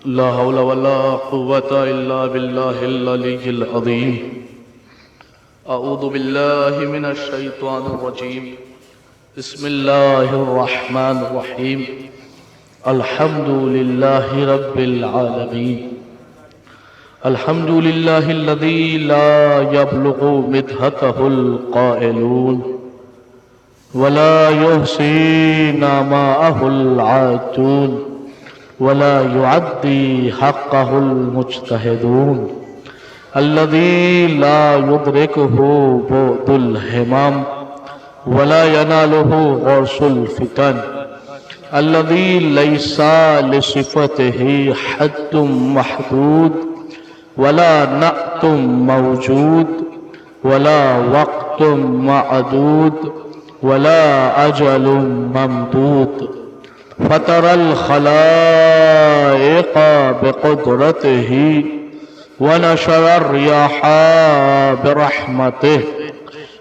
لا حول ولا قوة إلا بالله العلي العظيم. أعوذ بالله من الشيطان الرجيم. بسم الله الرحمن الرحيم. الحمد لله رب العالمين. الحمد لله الذي لا يبلغ مدحته القائلون ولا يحصي نعماءه العادون ولا يعدي حقه المجتهدون. الذي لا يدركه بعد الهمم ولا يناله غرس الفتن. الذي ليس لصفته حد محدود ولا نعت موجود ولا وقت معدود ولا أجل ممدود. فطر الخلائق بقدرته ونشر الرياح برحمته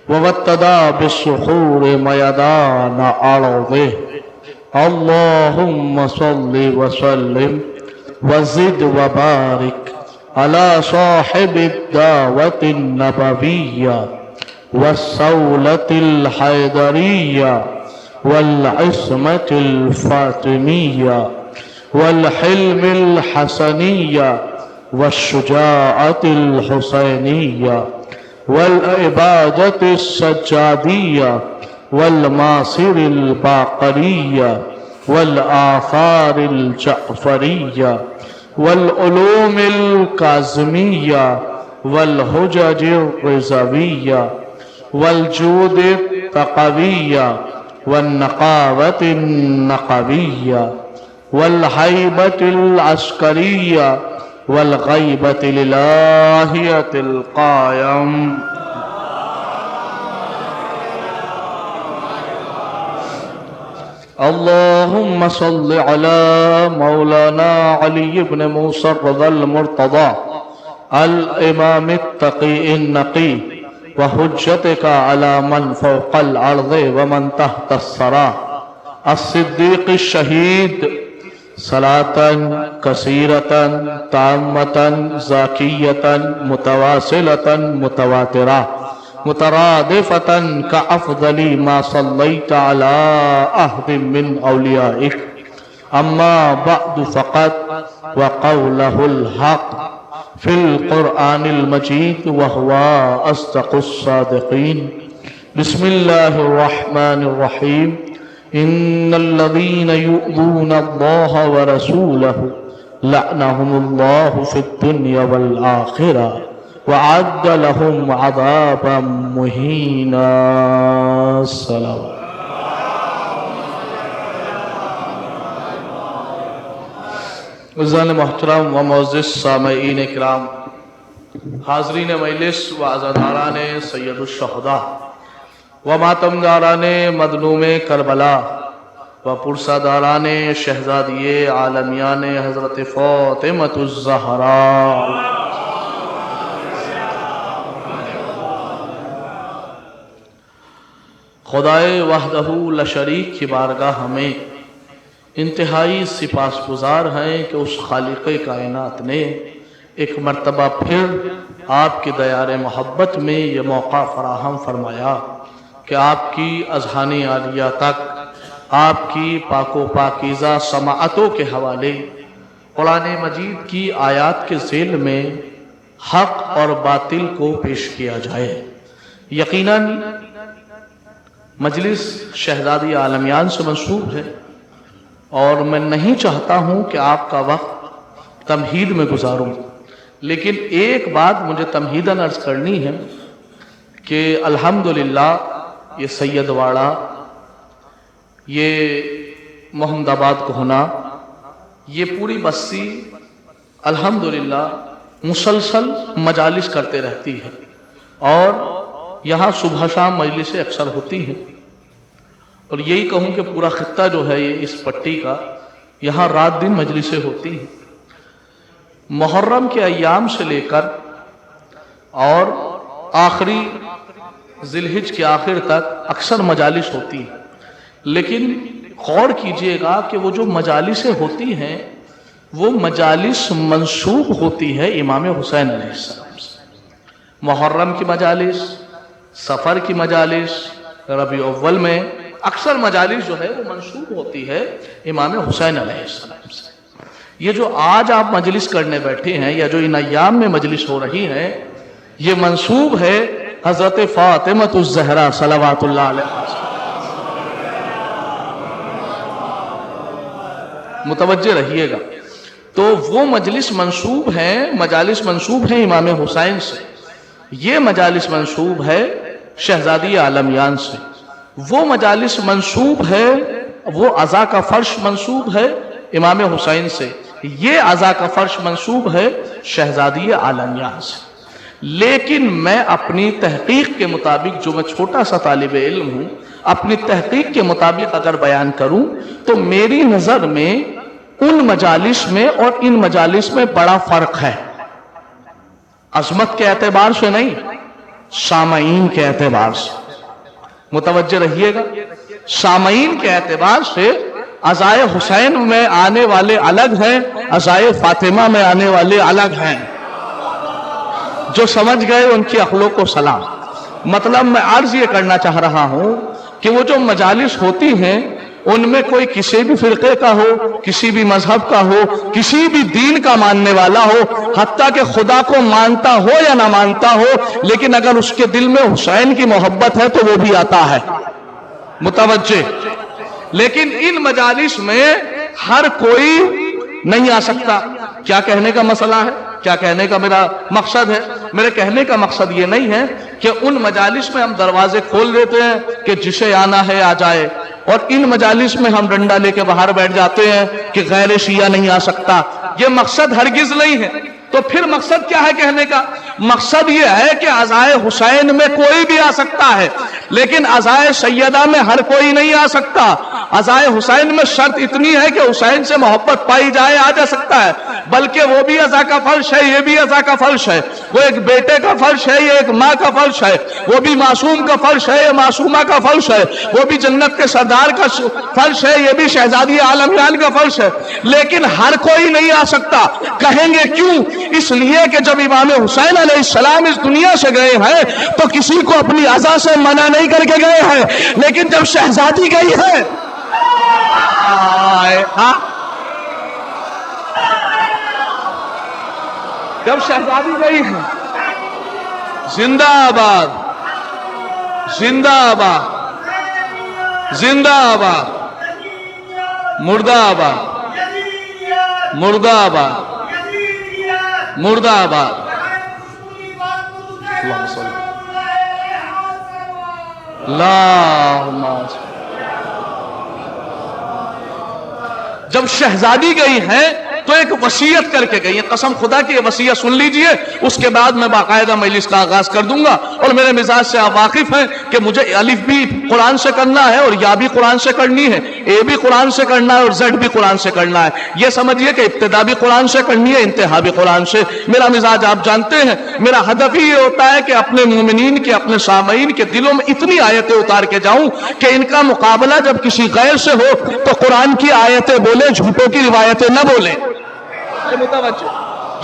وابتدى بالصخور ميدان أرضه. اللهم صل وسلم وزد وبارك على صاحب الدعوة النبوية والصولة الحيدرية والعصمة الفاطمية والحلم الحسنية والشجاعة الحسينية والعبادة السجادية والماصر الباقرية والآثار الجعفرية والعلوم الكاظمية والحجج الرضوية والجود التقوية والنقاوة النقوية والهيبة العسكرية والغيبة الإلهية القائم. اللهم صل على مولانا علي بن موسى الرضا المرتضى الإمام التقي النقي وحجتك على من فوق الأرض ومن تحت الثرى الصديق الشهيد صلاة كثيرة تامة زاكية متواصلة متواترة مترادفة كأفضل ما صليت على أحد من أوليائك. أما بعد فقد وقوله الحق في القرآن المجيد وهو أصدق الصادقين. بسم الله الرحمن الرحيم. إن الذين يؤذون الله ورسوله لعنهم الله في الدنيا والآخرة وأعد لهم عذابا مهينا. السلام. عزیزان محترم و معزز سامعین کرام، حاضرین مجلس و عزاداران سید الشہداء و ماتمداران مظلوم کربلا و پرساداران شہزادی عالمیان حضرت فاطمہ الزہراء، خدائے وحدہ لا شریک کی بارگاہ ہمیں انتہائی سپاسگزار ہیں کہ اس خالق کائنات نے ایک مرتبہ پھر آپ کی دیار محبت میں یہ موقع فراہم فرمایا کہ آپ کی اذہان عالیہ تک آپ کی پاک و پاکیزہ سماعتوں کے حوالے قرآن مجید کی آیات کے ذیل میں حق اور باطل کو پیش کیا جائے۔ یقیناً مجلس شہزادی عالمیان سے منسوب ہے اور میں نہیں چاہتا ہوں کہ آپ کا وقت تمہید میں گزاروں، لیکن ایک بات مجھے تمہیداً عرض کرنی ہے کہ الحمدللہ یہ سید واڑہ، یہ محمد آباد کوہنا، یہ پوری بستی الحمدللہ مسلسل مجالس کرتے رہتی ہے اور یہاں صبح شام مجلسیں اکثر ہوتی ہیں، اور یہی کہوں کہ پورا خطہ جو ہے یہ اس پٹی کا، یہاں رات دن مجلسیں ہوتی ہیں۔ محرم کے ایام سے لے کر اور آخری ذی الحج کے آخر تک اکثر مجالس ہوتی ہیں، لیکن غور کیجئے گا کہ وہ جو مجالسیں ہوتی ہیں وہ مجالس منسوب ہوتی ہے امام حسین علیہ السلام سے. محرم کی مجالس، سفر کی مجالس، ربیع اول میں اکثر مجالس جو ہے وہ منسوب ہوتی ہے امام حسین علیہ السلام سے. یہ جو آج آپ مجلس کرنے بیٹھے ہیں یا جو ان ایام میں مجلس ہو رہی ہے، یہ منسوب ہے حضرت فاطمۃ الزہرا صلوات اللہ علیہ. متوجہ رہیے گا. تو وہ مجلس منسوب ہیں، مجالس منسوب ہیں امام حسین سے. یہ مجالس منسوب ہے شہزادی عالمیان سے. وہ مجالس منسوب ہے، وہ عزا کا فرش منسوب ہے امام حسین سے. یہ عزا کا فرش منسوب ہے شہزادی عالمیان سے. لیکن میں اپنی تحقیق کے مطابق، جو میں چھوٹا سا طالب علم ہوں، اپنی تحقیق کے مطابق اگر بیان کروں تو میری نظر میں ان مجالس میں اور ان مجالس میں بڑا فرق ہے. عظمت کے اعتبار سے نہیں، سامعین کے اعتبار سے. متوجہ رہیے گا. سامعین کے اعتبار سے عزائے حسین میں آنے والے الگ ہیں، عزائے فاطمہ میں آنے والے الگ ہیں. جو سمجھ گئے ان کی اخلاق و سلام. مطلب میں عرض یہ کرنا چاہ رہا ہوں کہ وہ جو مجالس ہوتی ہیں ان میں کوئی کسی بھی فرقے کا ہو، کسی بھی مذہب کا ہو، کسی بھی دین کا ماننے والا ہو، حتیٰ کہ خدا کو مانتا ہو یا نہ مانتا ہو، لیکن اگر اس کے دل میں حسین کی محبت ہے تو وہ بھی آتا ہے. متوجہ. لیکن ان مجالس میں ہر کوئی نہیں آ سکتا. کیا کہنے کا مسئلہ ہے، کیا کہنے کا میرا مقصد ہے؟ میرے کہنے کا مقصد یہ نہیں ہے کہ ان مجالس میں ہم دروازے کھول دیتے ہیں کہ جسے آنا ہے آ جائے، اور ان مجالس میں ہم ڈنڈا لے کے باہر بیٹھ جاتے ہیں کہ غیر شیعہ نہیں آ سکتا. یہ مقصد ہرگز نہیں ہے. تو پھر مقصد کیا ہے کہنے کا؟ مقصد یہ ہے کہ عزائے حسین میں کوئی بھی آ سکتا ہے، لیکن عزائے سیدہ میں ہر کوئی نہیں آ سکتا. عزائے حسین میں شرط اتنی ہے کہ حسین سے محبت پائی جائے آ جا سکتا ہے، بلکہ وہ بھی عزا کا فرش ہے، یہ بھی عزا کا فرش ہے. وہ ایک بیٹے کا فرش ہے، یہ ایک ماں کا فرش ہے. وہ بھی معصوم کا فرش ہے، یہ معصومہ کا فرش ہے. وہ بھی جنت کے سردار کا فرش ہے، یہ بھی شہزادی عالمیان کا فرش ہے. لیکن ہر کوئی نہیں آ سکتا. کہیں گے کیوں؟ اس لیے کہ جب امام حسین علیہ السلام اس دنیا سے گئے ہیں تو کسی کو اپنی عزا سے منع نہیں کر کے گئے ہیں، لیکن جب شہزادی گئی ہے، جب شہزادی گئی ہے، زندہ آباد، زندہ آباد، زندہ آباد، مردہ آباد، مردہ آباد، مردہ آباد. جب شہزادی گئی ہیں تو ایک وصیت کر کے گئی ہیں. قسم خدا کی یہ وصیت سن لیجئے، اس کے بعد میں باقاعدہ مجلس کا آغاز کر دوں گا. اور میرے مزاج سے آپ واقف ہیں کہ مجھے الف بھی قرآن سے کرنا ہے اور یا بھی قرآن سے کرنی ہے، اے بھی قرآن سے کرنا ہے اور زیڈ بھی قرآن سے کرنا ہے. یہ سمجھیے کہ ابتدا بھی قرآن سے کرنی ہے، انتہا بھی قرآن سے. میرا مزاج آپ جانتے ہیں، میرا ہدف ہی یہ ہوتا ہے کہ اپنے مومنین کے، اپنے سامعین کے دلوں میں اتنی آیتیں اتار کے جاؤں کہ ان کا مقابلہ جب کسی غیر سے ہو تو قرآن کی آیتیں بولیں، جھوٹوں کی روایتیں نہ بولیں. متوجہ.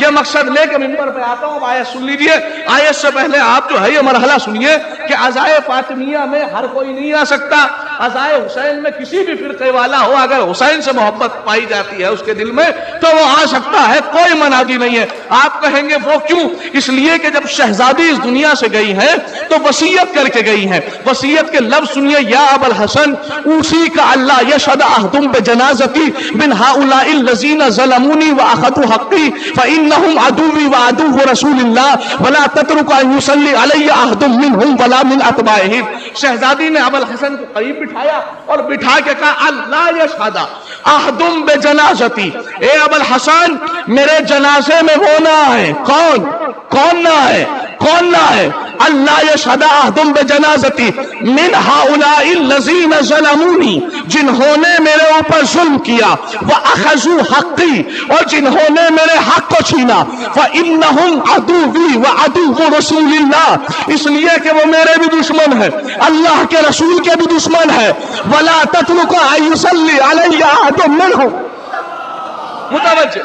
یہ مقصد لے کے منبر پہ آتا ہوں. آیت سن لیجئے. آیت سے پہلے آپ جو ہے یہ مرحلہ سنیے کہ عزائے فاطمیہ میں ہر کوئی نہیں آ سکتا. عزائے حسین میں کسی بھی فرقے والا ہو، اگر حسین سے محبت پائی جاتی ہے اس کے دل میں تو وہ آ سکتا ہے، کوئی منادی نہیں ہے. آپ کہیں گے وہ کیوں؟ اس لیے کہ جب شہزادی اس دنیا سے گئی ہے تو وصیت کر کے گئی ہے. وصیت کے لفظ سنیے: یا ابا الحسن اوصی کا اللہ یشهد احدم بجنازتی من هؤلاء الذین ظلمونی واخذوا حقی فانهم عدوی وعدو رسول اللہ ولا تترک ان یصلی علی احد منهم ولا من اتباعهم. شہزادی نے ابا الحسن کو قریب بٹھایا اور بٹھا کے کہا: اللہ یشهد احدم بجنازتی، اے ابا الحسن میرے جنازے میں وہ نہ آئے. کون نہ آئے؟ کون نہ آئے؟ اللہ یشهد احدم بجنازتی من هؤلاء الذین ظلمونی، جنہوں نے میرے اوپر ظلم کیا، واخذوا حقی، اور جنہوں نے میرے حق کو چھینا، فانہم عدوی وعدو رسول اللہ، اس لیے کہ وہ میرے بھی دشمن ہے، اللہ کے رسول کے بھی دشمن ہے. ولا تترک ان یصلی علی احد منہم. متوجہ.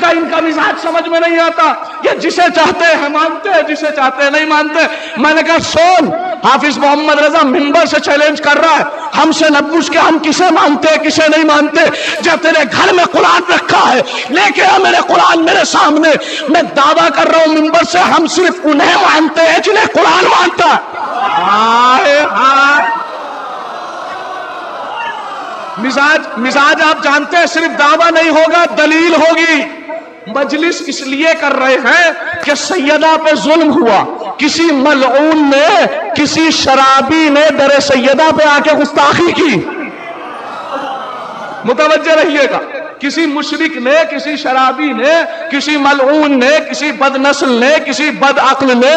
کا ان کا مزاج سمجھ میں نہیں آتا، یہ جسے چاہتے ہیں مانتے ہیں، جسے چاہتے ہیں نہیں مانتے۔ میں نے کہا سن، حافظ محمد رضا منبر سے چیلنج کر رہا ہے، ہم سے نہ پوچھ کے ہم کسے مانتے ہیں کسے نہیں مانتے۔ جب تیرے گھر میں قرآن رکھا ہے لے کے آ میرے قرآن میرے سامنے، میں دعویٰ کر رہا ہوں منبر سے، ہم صرف انہیں مانتے ہیں جنہیں قرآن مانتا ہے۔ مزاج آپ جانتے ہیں، صرف دعویٰ نہیں ہوگا، دلیل ہوگی۔ مجلس اس لیے کر رہے ہیں کہ سیدہ پہ ظلم ہوا، کسی ملعون نے، کسی شرابی نے در سیدہ پہ آ کے گستاخی کی۔ متوجہ رہیے گا، کسی مشرک نے، کسی شرابی نے، کسی ملعون نے، کسی بد نسل نے، کسی بد عقل نے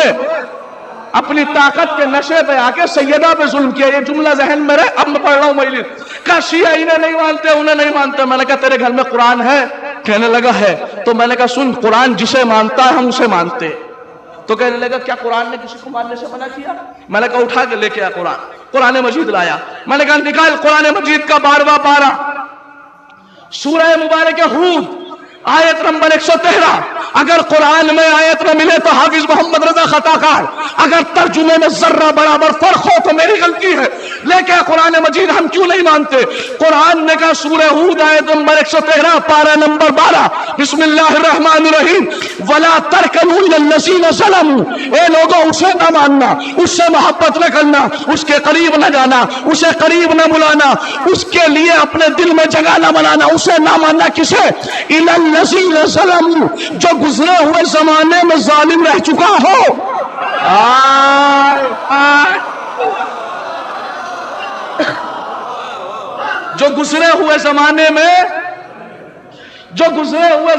اپنی طاقت کے نشے پہ آ کے سیدہ پہ ظلم کیا۔ یہ جملہ ذہن میں رہے، اب میں پڑھ رہا ہوں مجلس کا، شیعہ انہیں نہیں مانتے انہیں نہیں مانتے۔ میں نے کہا تیرے گھر میں قرآن ہے؟ کہنے لگا ہے۔ تو میں نے کہا سن، قرآن جسے مانتا ہے ہم اسے مانتے۔ تو کہنے لگا کیا قرآن نے کسی کو ماننے سے منع کیا؟ میں نے کہا اٹھا کے لے کے آ قرآن مجید لایا۔ میں نے کہا نکال قرآن مجید کا 12واں پارہ، سورہ مبارک ہود، آیت نمبر 113۔ اگر قرآن میں آیت نہ ملے تو حافظ محمد رضا خطا کار، اگر ترجمے میں ذرہ برابر فرق ہو تو میری غلطی ہے، لیکن قرآن مجید ہم کیوں نہیں مانتے؟ قرآن نے کہا سورہ ہود آیت نمبر 113 پارہ نمبر 12، بسم اللہ الرحمن الرحیم، وَلَا تَرْكَنُوا إِلَى الَّذِينَ ظَلَمُوا۔ اے لوگوں اسے نہ ماننا، اس سے محبت نہ کرنا، اس کے قریب نہ جانا، اسے قریب نہ بلانا، اس کے لیے اپنے دل میں جگہ نہ بنانا، اسے نہ ماننا۔ کسے؟ إِلَى الَّذِينَ ظَلَمُوا، جو گزرے ہوئے زمانے میں ظالم رہ چکا ہو۔ جو گزرے ہوئے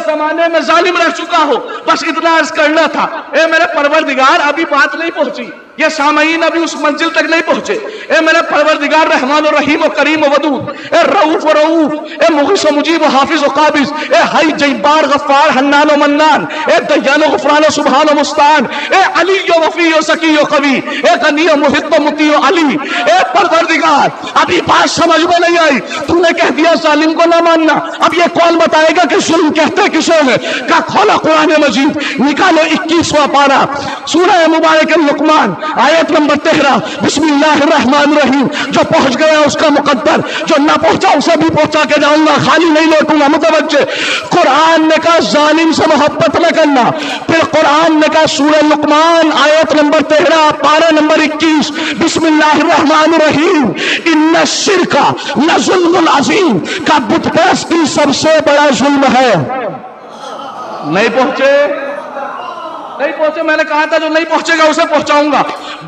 زمانے میں ظالم رہ چکا ہو، بس اتنا عرض کرنا تھا۔ اے میرے پروردگار، ابھی بات نہیں پہنچی، یہ سامعین ابھی اس منزل تک نہیں پہنچے۔ اے میرے پروردگار رحمان و رحیم و کریم و ودود، اے رؤوف و رؤوف، اے مغیث و مجیب و حافظ و قابض، اے حی جبار غفار حنان و منان، اے دیان و غفران و سبحان و مستعان، اے علی و وفی و سکی و قوی، اے غنی و محب و مطیع و علی۔ اے پروردگار، ابھی بات سمجھ میں نہیں آئی، تم نے کہہ دیا ظالم کو نہ ماننا، اب یہ کون بتائے گا کہ ظلم کہتے کسے ہیں؟ کہا کھولا قرآن مجید، نکالو 21واں پارہ، سورہ مبارک لقمان، آیت نمبر 13، بسم اللہ الرحمن الرحیم۔ جو پہنچ گیا اس کا مقدر، جو نہ پہنچا اسے بھی پہنچا کے جاؤں گا، خالی نہیں لوٹوں گا۔ متوجہ، قرآن نے کہا ظالم سے محبت نہ کرنا، پھر قرآن نے کہا سورہ لقمان آیت نمبر 13 پارہ نمبر 21، بسم اللہ الرحمن الرحیم، ان الشرک لظلم عظیم، کا بت پرستی سب سے بڑا ظلم ہے۔ نہیں پہنچے؟ میں نے کہا تھا جو نہیں پہنچے گا اسے پہنچاؤں گا۔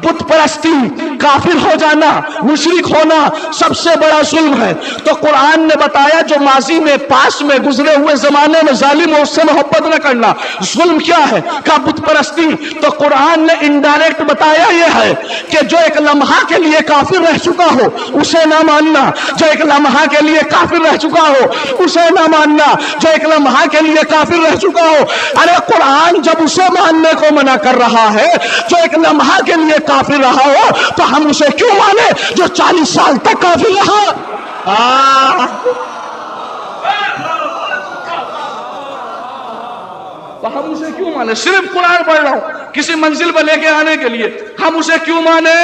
بت پرستی، کافر ہو جانا، مشرک ہونا سب سے بڑا ظلم ہے۔ تو قرآن نے بتایا جو ماضی میں، پاس میں، گزرے ہوئے زمانے میں ظالم ہو اس سے محبت نہ کرنا۔ ظلم کیا ہے؟ کہا بت پرستی۔ تو قرآن نے انڈائریکٹ بتایا یہ ہے کہ جو ایک لمحہ کے لیے کافر رہ چکا ہو اسے نہ ماننا، جو ایک لمحہ کے لیے کافر رہ چکا ہو اسے نہ ماننا، جو ایک لمحہ کے لیے کافر رہ چکا ہو۔ ارے قرآن جب اسے ماننے کو منع کر رہا ہے جو ایک لمحہ کے لیے کافر رہا ہو، تو ہم اسے کیوں مانے جو 40 سال تک کافر رہا؟ تو ہم اسے کیوں مانے؟ صرف قرآن پڑھ رہا ہوں کسی منزل پر لے کے آنے کے لیے، ہم اسے کیوں مانے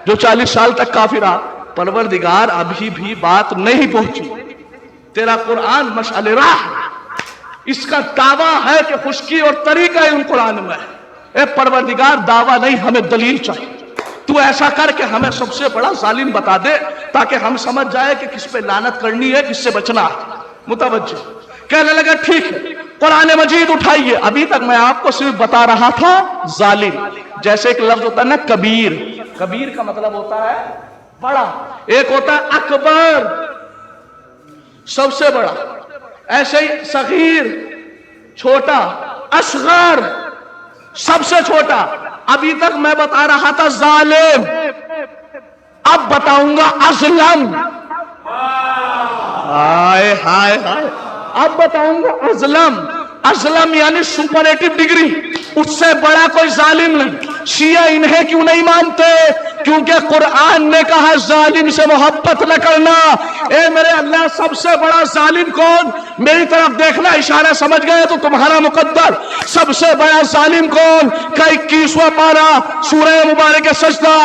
جو 40 سال تک کافر رہا؟ پروردگار ابھی بھی بات نہیں پہنچی، تیرا قرآن مشعل راہ، اس کا دعویٰ ہے کہ خشکی اور طریقہ ان قرآن میں ہے۔ اے پروردگار دعویٰ نہیں، ہمیں دلیل چاہیے۔ تو ایسا کر کے ہمیں سب سے بڑا ظالم بتا دے تاکہ ہم سمجھ جائے کہ کس پہ لعنت کرنی ہے، کس سے بچنا ہے۔ متوجہ، کہنے لگا ٹھیک ہے قرآن مجید اٹھائیے۔ ابھی تک میں آپ کو صرف بتا رہا تھا ظالم، جیسے ایک لفظ ہوتا ہے نا کبیر، کبیر کا مطلب ہوتا ہے بڑا، ایک ہوتا ہے اکبر سب سے بڑا، ایسے ہی صغیر چھوٹا، اصغر سب سے چھوٹا۔ ابھی تک میں بتا رہا تھا ظالم، اب بتاؤں گا اظلم۔ ہائے ہائے ہائے، اب بتاؤں گا اظلم۔ اظلم یعنی سپرلیٹو ڈگری، اس سے بڑا کوئی ظالم نہیں۔ شیعہ انہیں کیوں نہیں مانتے؟ کیونکہ قرآن نے کہا ظالم سے محبت نہ کرنا۔ اے میرے اللہ، سب سے بڑا ظالم کون؟ میری طرف دیکھنا، اشارہ سمجھ گئے تو تمہارا مقدر۔ سب سے بڑا ظالم کون؟ کا 21واں پارہ سورہ مبارک سجدہ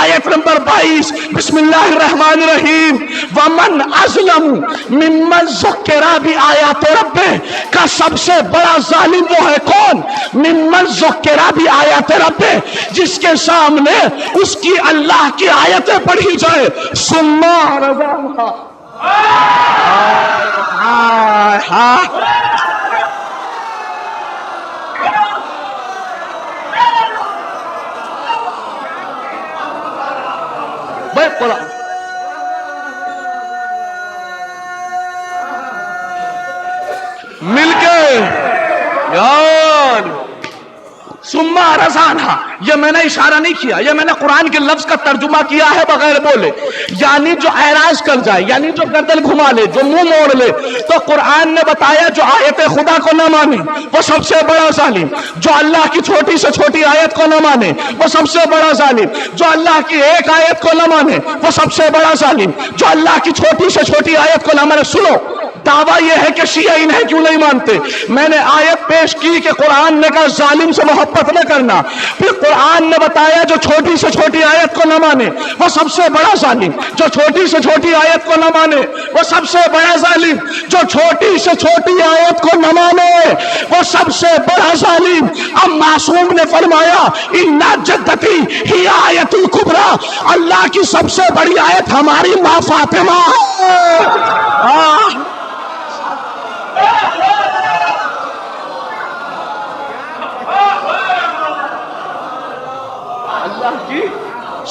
آیت نمبر 22، بسم اللہ الرحمن الرحیم۔ ومن اظلم ممن ذکر بآیات ربہ، کا سب سے بڑا ظالم وہ ہے کون؟ ممن ذکر بآیات ربہ، جس کے سامنے اس کی اللہ کی آیتیں پڑھی جائے ثم اعرض عنہا۔ مل کے یار ثم اعرض عنہا، یہ میں نے اشارہ نہیں کیا، یہ میں نے قرآن کے لفظ کا ترجمہ کیا ہے بغیر بولے۔ یعنی جو اعراض کر جائے، یعنی جو گردن گھما لے، جو منہ موڑ لے، تو قرآن نے بتایا جو آیت خدا کو نہ مانے وہ سب سے بڑا ظالم، جو اللہ کی چھوٹی سے چھوٹی آیت کو نہ مانے وہ سب سے بڑا ظالم، جو اللہ کی ایک آیت کو نہ مانے وہ سب سے بڑا ظالم، جو اللہ کی چھوٹی سے چھوٹی آیت کو نہ مانے۔ سنو، دعویٰ یہ ہے کہ شیعہ انہیں کیوں نہیں مانتے؟ میں نے آیت پیش کی کہ قرآن نے کہا ظالم سے محبت نہ کرنا، پھر قرآن نے بتایا جو چھوٹی سے چھوٹی آیت کو نہ مانے وہ سب سے بڑا ظالم، جو چھوٹی سے چھوٹی آیت کو نہ مانے وہ سب سے بڑا ظالم، جو چھوٹی سے چھوٹی آیت کو نہ مانے وہ سب سے بڑا ظالم۔ اب معصوم نے فرمایا ان جدتی ہی آیت الکبریٰ، اللہ کی سب سے بڑی آیت ہماری ماں فاطمہ ہے۔ اللہ کی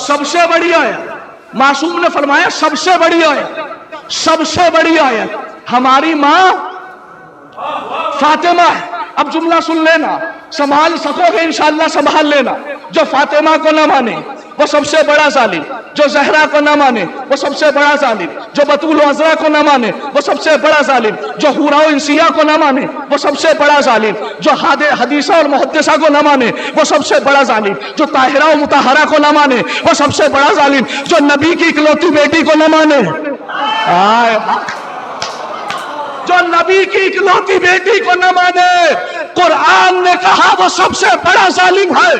سب سے بڑی آیت، معصوم نے فرمایا سب سے بڑی آیت، سب سے بڑی آیت ہماری ماں فاطمہ ہے۔ اب جملہ سن لینا، سنبھال سکو گے انشاءاللہ سنبھال لینا۔ جو فاطمہ کو نہ مانے وہ سب سے بڑا ظالم، جو زہرا کو نہ مانے وہ سب سے بڑا ظالم، جو بطول و عذرا کو نہ مانے وہ سب سے بڑا ظالم، جو حورا و انسیہ کو نہ مانے وہ سب سے بڑا ظالم، جو حدیثہ اور محدثہ کو نہ مانے وہ سب سے بڑا ظالم، جو طاہرہ و مطہرہ کو نہ مانے وہ سب سے بڑا ظالم، جو نبی کی اکلوتی بیٹی کو نہ مانے، جو نبی کی اکلوتی بیٹی کو نہ مانے، قرآن نے کہا وہ سب سے بڑا ظالم ہے۔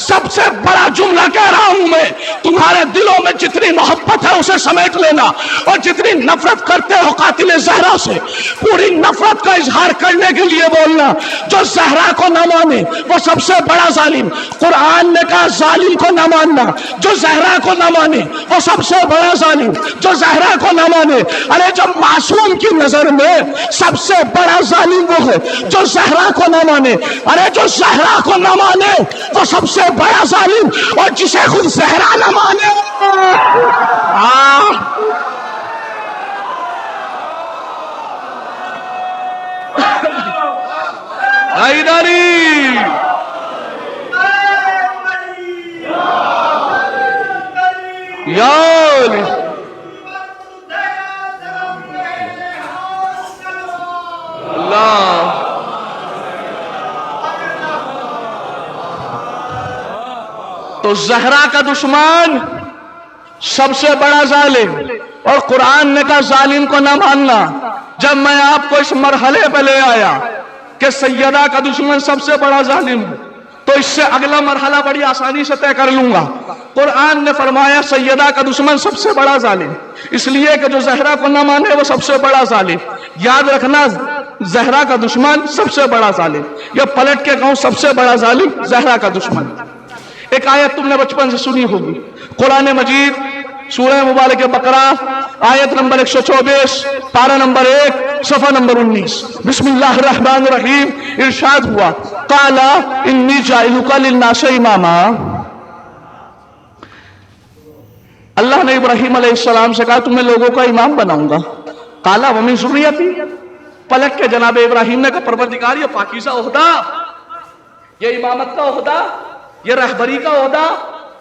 سب سے بڑا جملہ کہہ رہا ہوں میں، تمہارے دلوں میں جتنی محبت ہے اسے سمیٹ لینا، اور جتنی نفرت کرتے ہو قاتل زہرا سے پوری نفرت کا اظہار کرنے کے لیے بولنا۔ جو زہرا کو نہ مانے وہ سب سے بڑا ظالم، قرآن نے کہا ظالم کو نہ ماننا، جو زہرا کو نہ مانے وہ سب سے بڑا ظالم، جو زہرا کو نہ مانے۔ ارے جو معصوم کی نظر میں سب سے بڑا ظالم وہ ہے جو زہرا کو نہ مانے، ارے جو زہرا کو نہ مانے وہ سب سے بڑا ظالم، اور جسے خود زہرا نہ مانے حیدری یار اللہ۔ تو زہرا کا دشمن سب سے بڑا ظالم، اور قرآن نے کہا ظالم کو نہ ماننا۔ جب میں آپ کو اس مرحلے پہ لے آیا کہ سیدہ کا دشمن سب سے بڑا ظالم ہے، تو اس سے اگلا مرحلہ بڑی آسانی سے طے کر لوں گا۔ قرآن نے فرمایا سیدہ کا دشمن سب سے بڑا ظالم، اس لیے کہ جو زہرا کو نہ مانے وہ سب سے بڑا ظالم۔ یاد رکھنا، زہرا کا دشمن سب سے بڑا ظالم، یہ پلٹ کے کہوں سب سے بڑا ظالم زہرا کا دشمن۔ ایک آیت تم نے بچپن سے سنی ہوگی، قرآن مجید سورہ مبارک بقرہ آیت نمبر 124 پارہ نمبر 1 صفحہ نمبر 19، بسم اللہ الرحمن الرحیم، ارشاد ہوا قال انی جاعلک للناس اماما۔ اللہ نے ابراہیم علیہ السلام سے کہا تمہیں لوگوں کا امام بناؤں گا۔ قال ومن ذریتی، پلٹ کے جناب ابراہیم نے کہا پروردگار یہ پاکیزہ عہدہ، یہ امامت کا عہدہ، یہ رہبری کا عہدہ،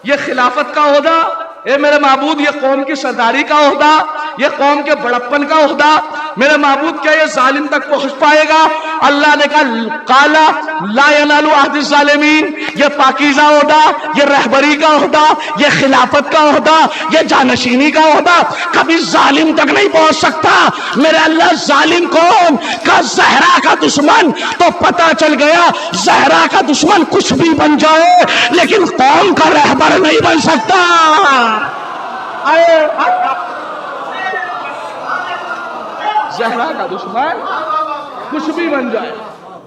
یہ خلافت کا عہدہ، اے میرے معبود یہ قوم کی سرداری کا عہدہ، یہ قوم کے بڑپن کا عہدہ، میرے معبود کیا یہ ظالم تک پہنچ پائے گا؟ اللہ نے کہا قالا لا ینال عہد الظالمین، یہ پاکیزہ عہدہ، یہ رہبری کا عہدہ، یہ خلافت کا عہدہ، یہ جانشینی کا عہدہ کبھی ظالم تک نہیں پہنچ سکتا۔ میرے اللہ ظالم کون؟ کا زہرا کا دشمن۔ تو پتہ چل گیا زہرا کا دشمن کچھ بھی بن جائے لیکن قوم کا رہبر نہیں بن سکتا۔ زہرا کا دشمن کچھ بھی بن جائے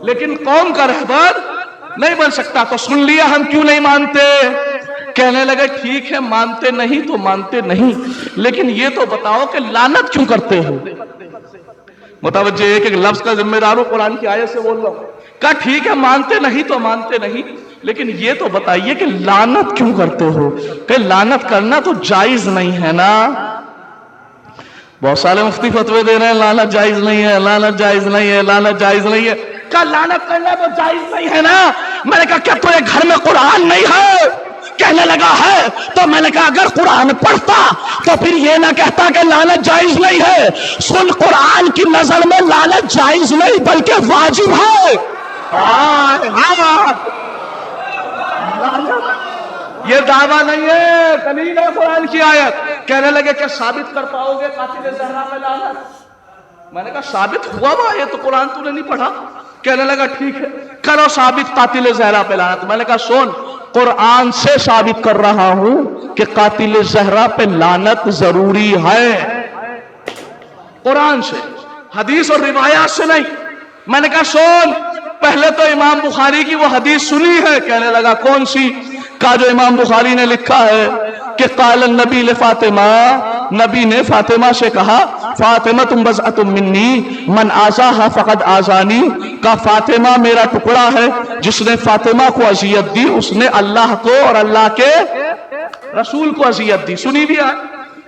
لیکن قوم کا رہبر نہیں بن سکتا۔ تو سن لیا ہم کیوں نہیں مانتے؟ کہنے لگے ٹھیک ہے مانتے نہیں تو مانتے نہیں، لیکن یہ تو بتاؤ کہ لعنت کیوں کرتے ہو؟ متوجہ ایک ایک لفظ کا ذمہ دار ہوں، قرآن کی آیت سے بول رہا ہوں۔ کہا ٹھیک ہے مانتے نہیں تو مانتے نہیں، لیکن یہ تو بتائیے کہ لعنت کیوں کرتے ہو؟ کہ لعنت کرنا تو جائز نہیں ہے نا۔ بہت سارے مفتی فتوے دے رہے ہیں لعنت جائز نہیں ہے، لعنت جائز نہیں ہے، لعنت جائز نہیں ہے۔ کہا لعنت کرنا تو جائز نہیں ہے نا۔ میں نے کہا کیا تیرے گھر میں قرآن نہیں ہے؟ کہنے لگا ہے۔ تو میں نے کہا اگر قرآن پڑھتا تو پھر یہ نہ کہتا کہ لعنت جائز نہیں ہے۔ سن، قرآن کی نظر میں لعنت جائز نہیں بلکہ واجب ہے۔ یہ دعویٰ نہیں ہے، دلیل ہے قرآن کی آیت۔ کہنے لگے کہ ثابت کر پاؤ گے قاتل زہرا پہ لعنت؟ میں نے کہا ثابت ہوا وا، یہ تو قرآن تو نے نہیں پڑھا۔ کہنے لگا ٹھیک ہے کرو ثابت قاتل زہرا پہ لعنت۔ میں نے کہا سن، قرآن سے ثابت کر رہا ہوں کہ قاتل زہرا پہ لعنت ضروری ہے، قرآن سے، حدیث اور روایات سے نہیں۔ میں نے کہا سن، پہلے تو امام بخاری کی وہ حدیث سنی ہے؟ کہنے لگا کون سی؟ کہا جو امام بخاری نے لکھا ہے کہ قال النبی لفاطمہ، نبی نے فاطمہ سے کہا فاطمہ تم بضعۃ منی من آذاها فقد آذانی، کہا فاطمہ میرا ٹکڑا ہے، جس نے فاطمہ کو اذیت دی اس نے اللہ کو اور اللہ کے رسول کو اذیت دی۔ سنی بھی ہے؟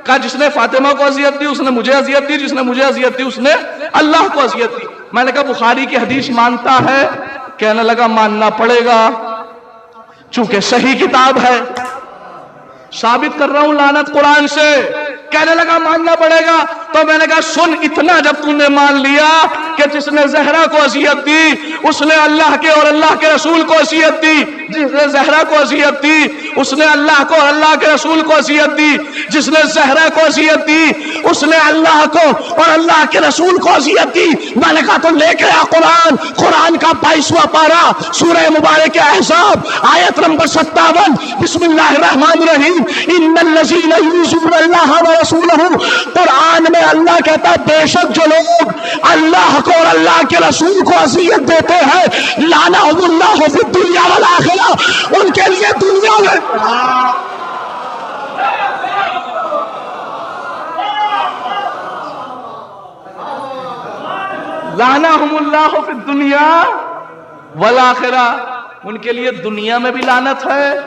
کہا جس نے فاطمہ کو اذیت دی اس نے مجھے اذیت دی، جس نے مجھے اذیت دی اس نے اللہ کو اذیت دی۔ میں نے کہا بخاری کی حدیث مانتا ہے؟ کہنے لگا ماننا پڑے گا چونکہ صحیح کتاب ہے، ثابت کر رہا ہوں لعنت قرآن سے۔ کہنے لگا ماننا پڑے گا۔ تو میں نے کہا سن، اتنا جب تم نے مان لیا کہ جس نے زہرا کو اذیت دی اس نے اللہ کے اور اللہ کے رسول کو اذیت دی، جس نے زہرا کو اذیت دی اس نے اللہ کو اور اللہ کے رسول کو اذیت دی، جس نے زہرا کو اذیت دی اس نے اللہ کو اور اللہ کے رسول کو اذیت دی۔ میں نے کہا تو لے کے آ قرآن، قرآن کا 22واں پارہ سورہ مبارک احزاب آیت نمبر 57، بسم اللہ الرحمن الرحیم، ان الذین یؤذون اللہ ورسولہ۔ قرآن میں اللہ کہتا ہے بے شک جو لوگ اللہ کو اور اللہ کے رسول کو اذیت دیتے ہیں لعنہم اللہ فی الدنیا والآخرہ، ان کے لیے دنیا میں لعنہم اللہ فی الدنیا والآخرہ، ان کے لیے دنیا میں بھی لعنت ہے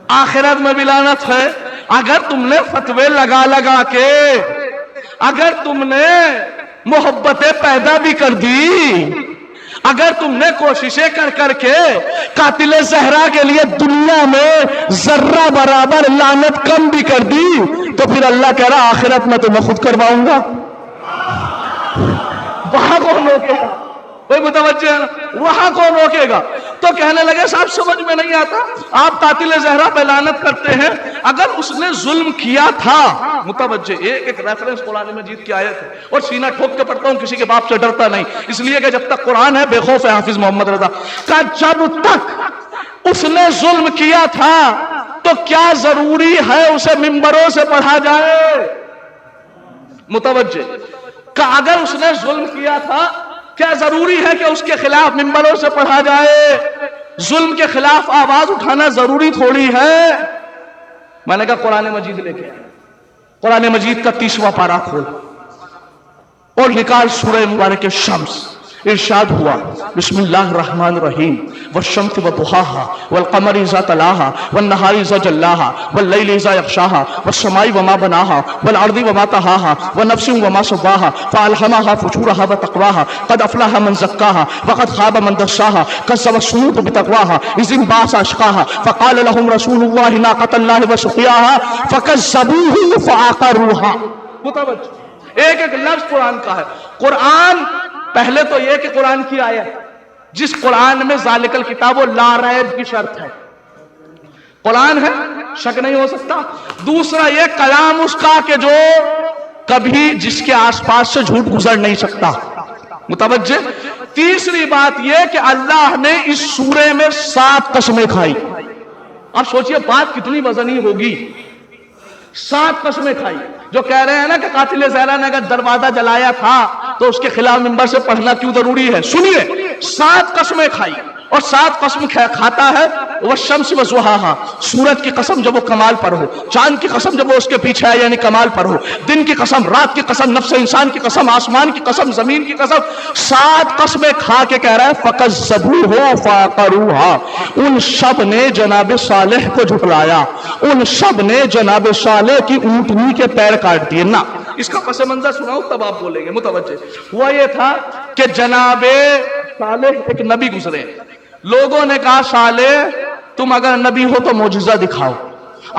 آخرت میں بھی لعنت ہے۔ اگر تم نے فتوے لگا لگا کے، اگر تم نے محبتیں پیدا بھی کر دی، اگر تم نے کوششیں کر کر کے قاتل زہرا کے لیے دنیا میں ذرہ برابر لعنت کم بھی کر دی، تو پھر اللہ کہہ رہا آخرت میں تو میں خود کرواؤں گا۔ وہاں کون روکے گا؟ کوئی متوجہ ہے نا؟ وہاں کون روکے گا؟ تو کہنے لگے صاحب سمجھ میں نہیں آتا، آپ قاتل زہرا پہ لعنت کرتے ہیں، اگر اس نے ظلم کیا تھا، متوجہ ایک ریفرنس قرآن مجید کی آیت ہے اور سینہ ٹھوک کے پڑھتا ہوں، کسی کے باپ سے ڈرتا نہیں، اس لیے کہ جب تک قرآن ہے بے خوف ہے حافظ محمد رضا کا، جب تک اس نے ظلم کیا تھا تو کیا ضروری ہے اسے ممبروں سے پڑھا جائے؟ متوجہ کہ اگر اس نے ظلم کیا تھا کیا ضروری ہے کہ اس کے خلاف ممبروں سے پڑھا جائے؟ ظلم کے خلاف آواز اٹھانا ضروری تھوڑی ہے۔ میں نے کہا قرآن مجید لے کے، قرآن مجید کا 30واں پارہ کھول اور نکال سورہ مبارک شمس۔ ارشاد ہوا بسم اللہ الرحمن الرحیم، والشمس وضحاها والقمر اذا تلاها والنهار اذا جلاها والليل اذا يغشاها والسماء وما بناها والارض وما طحاها ونفس وما سواها فالهمها فجورها وتقواها قد افلح من زكاها وقد خاب من دساها كذب الثمود بتقواها اذ انبعث اشقاها فقال لهم رسول الله ناقة الله وسقياها فكذبوه فعقروها۔ متوجہ ایک ایک لفظ قرآن کا ہے. قرآن پہلے تو یہ کہ قرآن کی آیت جس قرآن میں ذالک الکتاب لا ریب کی شرط ہے، قرآن ہے، شک نہیں ہو سکتا. دوسرا یہ کلام اس کا کہ جو کبھی جس کے آس پاس سے جھوٹ گزر نہیں سکتا. متوجہ. تیسری بات یہ کہ اللہ نے اس سورے میں 7 قسمیں کھائی. اب سوچئے بات کتنی وزنی ہوگی. 7 قسمیں کھائی. جو کہہ رہے ہیں نا کہ قاتل زہرا نے اگر دروازہ جلایا تھا تو اس کے خلاف منبر سے پڑھنا کیوں ضروری ہے. سنیے 7 قسمیں کھائی اور 7 قسم کھاتا ہے. والشمس وضحاہا، سورج کی قسم جب وہ کمال پر ہو، چاند کی قسم جب وہ اس کے پیچھے ہے یعنی کمال پر ہو، دن کی قسم، رات کی قسم، نفس انسان کی قسم، آسمان کی قسم، زمین کی قسم. 7 قسمیں کھا کے کہہ رہا ہے فَكَذَّبُوهُ فَعَقَرُوهَا، ان سب نے جناب صالح کو جھٹلایا، ان سب نے جناب صالح کی اونٹنی کے پیر کاٹ دیے. نہ اس کا پس منظر سناؤ تب آپ بولیں گے. متوجہ. ہوا یہ تھا کہ جناب صالح ایک نبی گزرے. لوگوں نے کہا صالح تم اگر نبی ہو تو معجزہ دکھاؤ.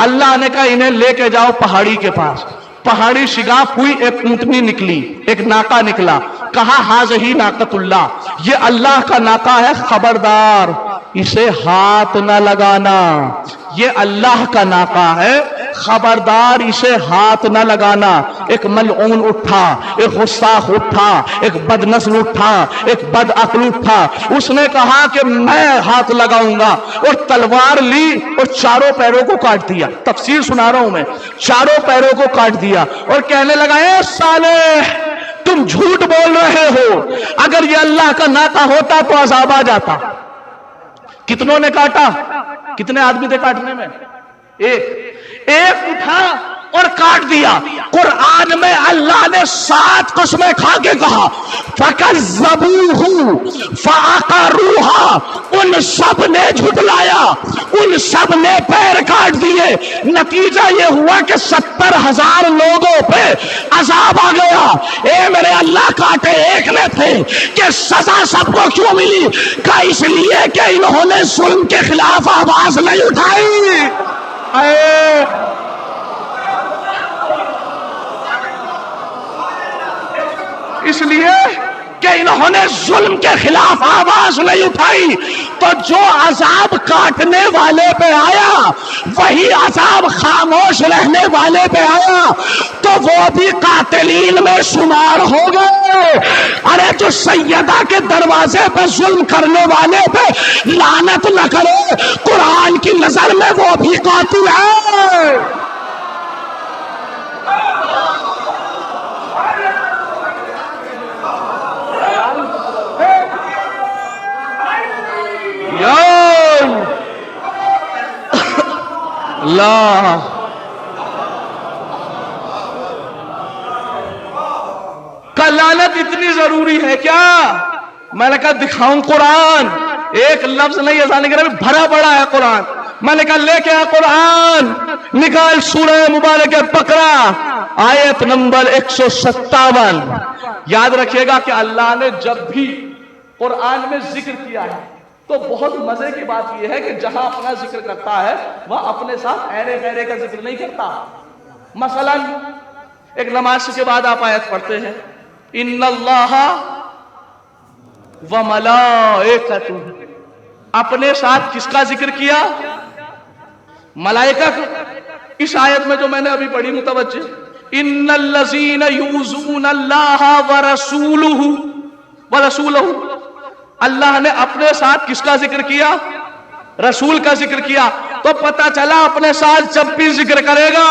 اللہ نے کہا انہیں لے کے جاؤ پہاڑی کے پاس. پہاڑی شگاف ہوئی، ایک اونٹنی نکلی، ایک ناکا نکلا. کہا ہاذہی ناقۃ اللہ، یہ اللہ کا ناکا ہے، خبردار اسے ہاتھ نہ لگانا. یہ اللہ کا ناکا ہے، خبردار اسے ہاتھ نہ لگانا. ایک ملعون اٹھا، ایک غصاخ اٹھا، ایک بد نسل اٹھا، ایک بد عقل اٹھا. اس نے کہا کہ میں ہاتھ لگاؤں گا، اور تلوار لی اور چاروں پیروں کو کاٹ دیا. تفسیر سنا رہا ہوں میں. چاروں پیروں کو کاٹ دیا اور کہنے لگا اے صالح تم جھوٹ بول رہے ہو، اگر یہ اللہ کا ناکا ہوتا تو عذاب آ جاتا. کتنوں نے کاٹا؟ کتنے آدمی تھے کاٹنے میں؟ ایک اٹھا اور کاٹ دیا. قرآن میں اللہ نے 7 قسمیں کھا کے کہا فَكَذَّبُوهُ فَعَقَرُوهَا، ان سب نے جھٹلایا، ان سب نے پیر کاٹ دیے. نتیجہ یہ ہوا کہ 70,000 لوگوں پہ عذاب آ گیا. اے میرے اللہ کاٹے ایک نے تھے کہ سزا سب کو کیوں ملی؟ کہ اس لیے کہ انہوں نے ظلم کے خلاف آواز نہیں اٹھائی. اس لیے کہ انہوں نے ظلم کے خلاف آواز نہیں اٹھائی. تو جو عذاب کاٹنے والے پہ آیا وہی عذاب خاموش رہنے والے پہ آیا تو وہ بھی قاتلین میں شمار ہو گئے. ارے جو سیدہ کے دروازے پہ ظلم کرنے والے پہ لعنت نہ کرے، قرآن کی نظر میں وہ بھی قاتل ہے. اللہ کا لعنت اتنی ضروری ہے کیا؟ میں نے کہا دکھاؤں قرآن. ایک لفظ نہیں اذان کے نبی بھرا پڑا ہے قرآن. میں نے کہا لے کے آ قرآن. نکال سورہ مبارک بقرہ آیت نمبر 157. یاد رکھیے گا کہ اللہ نے جب بھی قرآن میں ذکر کیا ہے تو بہت مزے کی بات یہ ہے کہ جہاں اپنا ذکر کرتا ہے وہ اپنے ساتھ ایرے غیرے کا ذکر نہیں کرتا. مثلا ایک نماز کے بعد آپ آیت پڑھتے ہیں ان اللہ وملائکتہ، اپنے ساتھ کس کا ذکر کیا؟ ملائکہ کا. اس آیت میں جو میں نے ابھی پڑھی متوجہ ان الذین یؤذون اللہ ورسولہ، اللہ نے اپنے ساتھ کس کا ذکر کیا؟ رسول کا ذکر کیا. تو پتہ چلا اپنے ساتھ جب بھی ذکر کرے گا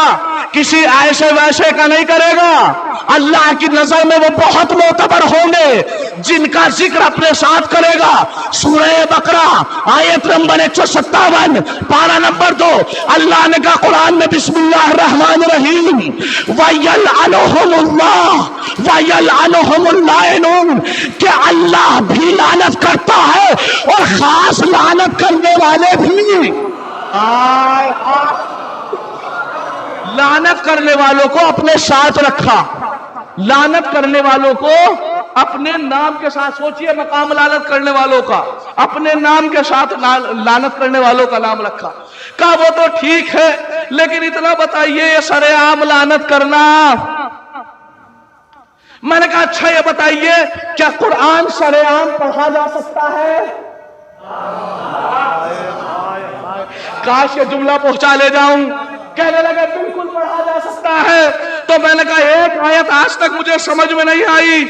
کسی ایسے ویسے کا نہیں کرے گا. اللہ کی نظر میں وہ بہت معتبر ہوں گے جن کا ذکر اپنے ساتھ کرے گا. سورہ بقرہ آیت نمبر 157 پارہ نمبر 2 اللہ نے کہا قرآن میں بسم اللہ الرحمن الرحیم وَيَلْعَنُهُمُ اللَّهُ وَيَلْعَنُهُمُ اللَّاعِنُونَ، کہ اللہ بھی لعنت کرتا ہے اور خاص لعنت کرنے والے بھی. لعنت کرنے والوں کو اپنے ساتھ رکھا، لعنت کرنے والوں کو اپنے نام کے ساتھ. سوچئے مقام لعنت کرنے والوں کا اپنے نام کے ساتھ لعنت کرنے والوں کا نام رکھا. کہا وہ تو ٹھیک ہے لیکن اتنا بتائیے یہ سر عام لعنت کرنا میں نے کہا اچھا یہ بتائیے کیا قرآن سرے عام پڑھا جا سکتا ہے؟ کاش یہ جملہ پہنچا لے جاؤں. کہنے لگے بالکل پڑھا جا سکتا ہے. تو میں نے کہا ایک آیت آج تک مجھے سمجھ میں نہیں آئی.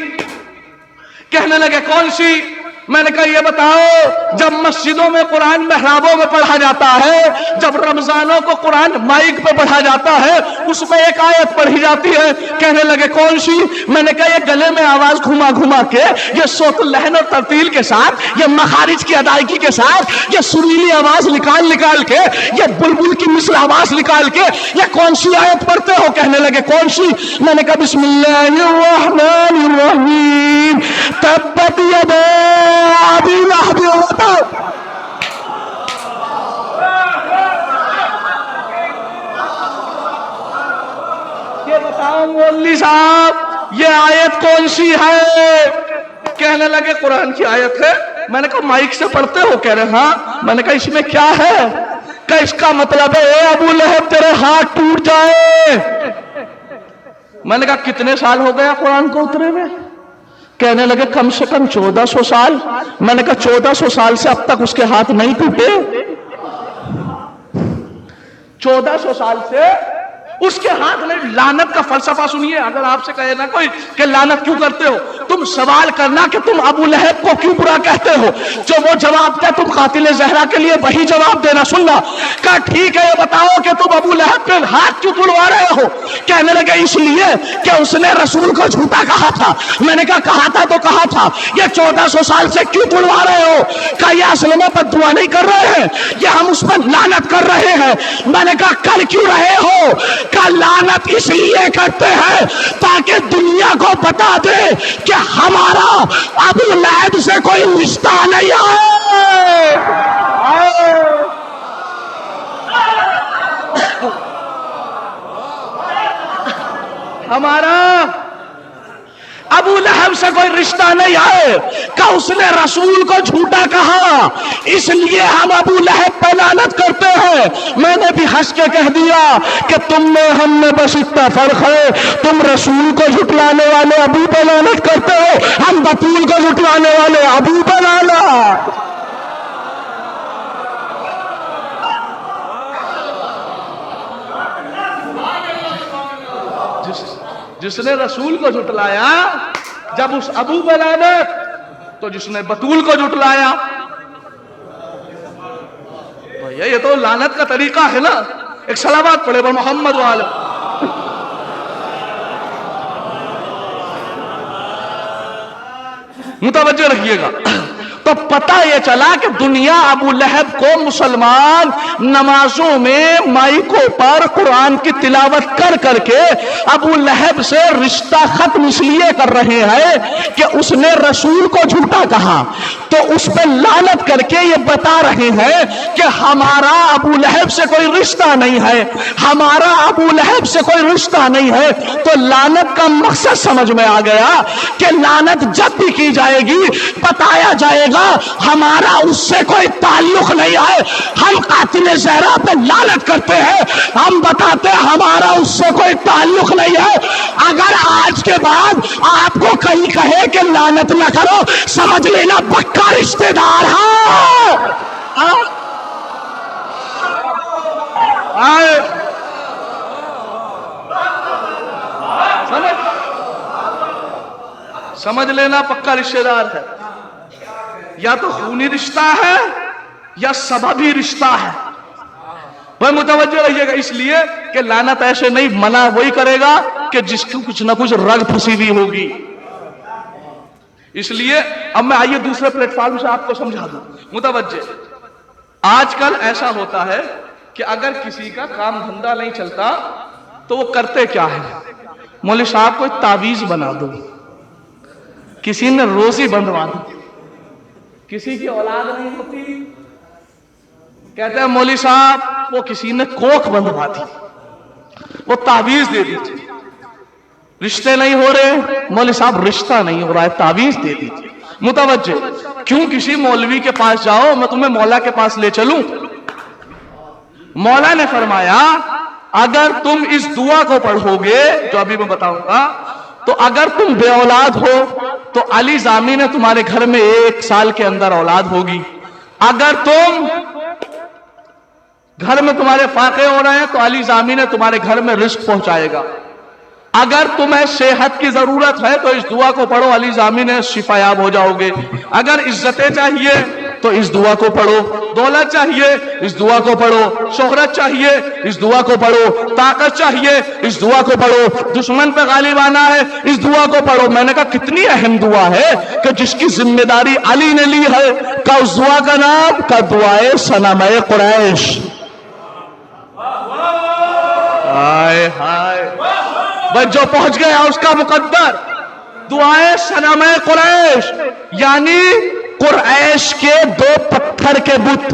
کہنے لگے کون سی؟ میں نے کہا یہ بتاؤ جب مسجدوں میں قرآن محرابوں میں پڑھا جاتا ہے، جب رمضانوں کو قرآن مائک پہ پڑھا جاتا ہے، اس میں ایک آیت پڑھی جاتی ہے. کہنے لگے کون سی؟ میں نے کہا یہ گلے میں آواز گھما گھما کے، یہ صوت اللحن اور ترتیل کے ساتھ، یہ مخارج کی ادائیگی کے ساتھ، یہ سریلی آواز نکال نکال کے، یہ بلبل کی مثل آواز نکال کے یہ کون سی آیت پڑھتے ہو؟ کہنے لگے کون سی؟ میں نے کہا بسم اللہ الرحمن الرحیم تبت یدا ابی لہب وتب. یہ بتاؤ مولوی صاحب یہ آیت کون سی ہے؟ کہنے لگے قرآن کی آیت ہے. میں نے کہا مائک سے پڑھتے ہو؟ کہہ رہے ہاں. میں نے کہا اس میں کیا ہے؟ کہ اس کا مطلب ہے اے ابو لہب تیرے ہاتھ ٹوٹ جائے. میں نے کہا کتنے سال ہو گیا قرآن کو اترے میں؟ کہنے لگے کم سے کم 1400 سال. میں نے کہا 1400 سال سے اب تک اس کے ہاتھ نہیں ٹوٹے؟ 1400 سال سے اس کے ہاتھ میں. لعنت کا فلسفہ سنیے. اگر آپ سے کہے نا کوئی کہ لعنت کیوں کرتے ہو، تم سوال کرنا کہ تم ابو لہب کو کیوں برا کہتے ہو. جو وہ جواب دے تم قاتل زہرا کے لیے وہی جواب دینا. سننا. کہا ٹھیک ہے یہ بتاؤ کہ تم ابو لہب پہ ہاتھ کیوں تڑوا رہے ہو؟ کہنے لگے اس لیے کہ اس نے رسول کو جھوٹا کہا تھا. میں نے کہا کہا تھا تو کہا تھا. یہ 1400 سال سے کیوں تڑوا رہے ہو؟ کہا یہ اصل میں بد دعا نہیں کر رہے ہیں، یہ ہم اس پر لعنت کر رہے ہیں. میں نے کہا کر کیوں رہے ہو؟ کا لعنت اس لیے کرتے ہیں تاکہ دنیا کو بتا دے کہ ہمارا ابو لہب سے کوئی رشتہ نہیں ہے. ہمارا ابو لہب سے کوئی رشتہ نہیں ہے کہ اس نے رسول کو جھوٹا کہا، اس لیے ہم ابو لہب پہ لعنت کرتے ہیں. میں نے بھی ہنس کے کہہ دیا کہ تم میں ہم میں بس اتنا فرق ہے، تم رسول کو جھٹلانے والے ابو پہ لعنت کرتے ہو، ہم بطول کو جھٹلانے والے ابو پہ لعنت. جس نے رسول کو جھٹلایا جب اس ابو پہ لعنت، تو جس نے بطول کو جھٹلایا. یہ تو لعنت کا طریقہ ہے نا. ایک صلوات پڑھے بر محمد والے. متوجہ رکھیے گا. تو پتہ یہ چلا کہ دنیا ابو لہب کو مسلمان نمازوں میں مائکوں پر قرآن کی تلاوت کر کر کے ابو لہب سے رشتہ ختم اس لیے کر رہے ہیں کہ اس نے رسول کو جھوٹا کہا. تو اس پہ لعنت کر کے یہ بتا رہے ہیں کہ ہمارا ابو لہب سے کوئی رشتہ نہیں ہے، ہمارا ابو لہب سے کوئی رشتہ نہیں ہے. تو لعنت کا مقصد سمجھ میں آ گیا کہ لعنت جب بھی کی جائے گی بتایا جائے گا ہمارا اس سے کوئی تعلق نہیں ہے. ہم قاتل زہرا پہ لعنت کرتے ہیں، ہم بتاتے ہیں ہمارا اس سے کوئی تعلق نہیں ہے. اگر آج کے بعد آپ کو کہیں کہے کہ لعنت نہ کرو، سمجھ لینا پکا رشتہ دار ہے. سمجھ لینا پکا رشتہ دار ہے. یا تو خونی رشتہ ہے یا سببی رشتہ ہے. وہ متوجہ رہیے گا. اس لیے کہ لعنت ایسے نہیں، منع وہی کرے گا کہ جس کو کچھ نہ کچھ رگ پھنسی ہوئی ہوگی. اس لیے اب میں آئیے دوسرے پلیٹ فارم سے آپ کو سمجھا دوں. متوجہ. آج کل ایسا ہوتا ہے کہ اگر کسی کا کام دھندا نہیں چلتا تو وہ کرتے کیا ہے؟ مولوی صاحب کو تعویذ بنا دو، کسی نے روزی بندھوا دی، کسی کی اولاد نہیں ہوتی، کہتے ہیں مولوی صاحب وہ کسی نے کوکھ بندھوا دی، وہ تعویذ دے دیجیے. رشتے نہیں ہو رہے، مولوی صاحب رشتہ نہیں ہو رہا ہے، تعویذ دے دیجیے. متوجہ. کیوں کسی مولوی کے پاس جاؤ، میں تمہیں مولا کے پاس لے چلوں. مولا نے فرمایا اگر تم اس دعا کو پڑھو گے جو ابھی میں بتاؤں گا، تو اگر تم بے اولاد ہو تو علی ضامن ہے تمہارے گھر میں 1 سال کے اندر اولاد ہوگی. اگر تم گھر میں تمہارے فاقے ہو رہے ہیں تو علی ضامن ہے تمہارے گھر میں رزق پہنچائے گا. اگر تمہیں صحت کی ضرورت ہے تو اس دعا کو پڑھو, علی ضامن ہے شفا یاب ہو جاؤ گے. اگر عزتیں چاہیے تو اس دعا کو پڑھو, دولت چاہیے اس دعا کو پڑھو, شہرت چاہیے اس دعا کو پڑھو, طاقت چاہیے اس دعا کو پڑھو, دشمن پہ غالب آنا ہے اس دعا کو پڑھو. میں نے کہا کتنی اہم دعا ہے کہ جس کی ذمہ داری علی نے لی ہے. کہ اس دعا کا نام کا دعائے صنم قریش. ہائے ہائے بس جو پہنچ گیا اس کا مقدر. دعائے صنم قریش یعنی قریش کے 2 پتھر کے بت.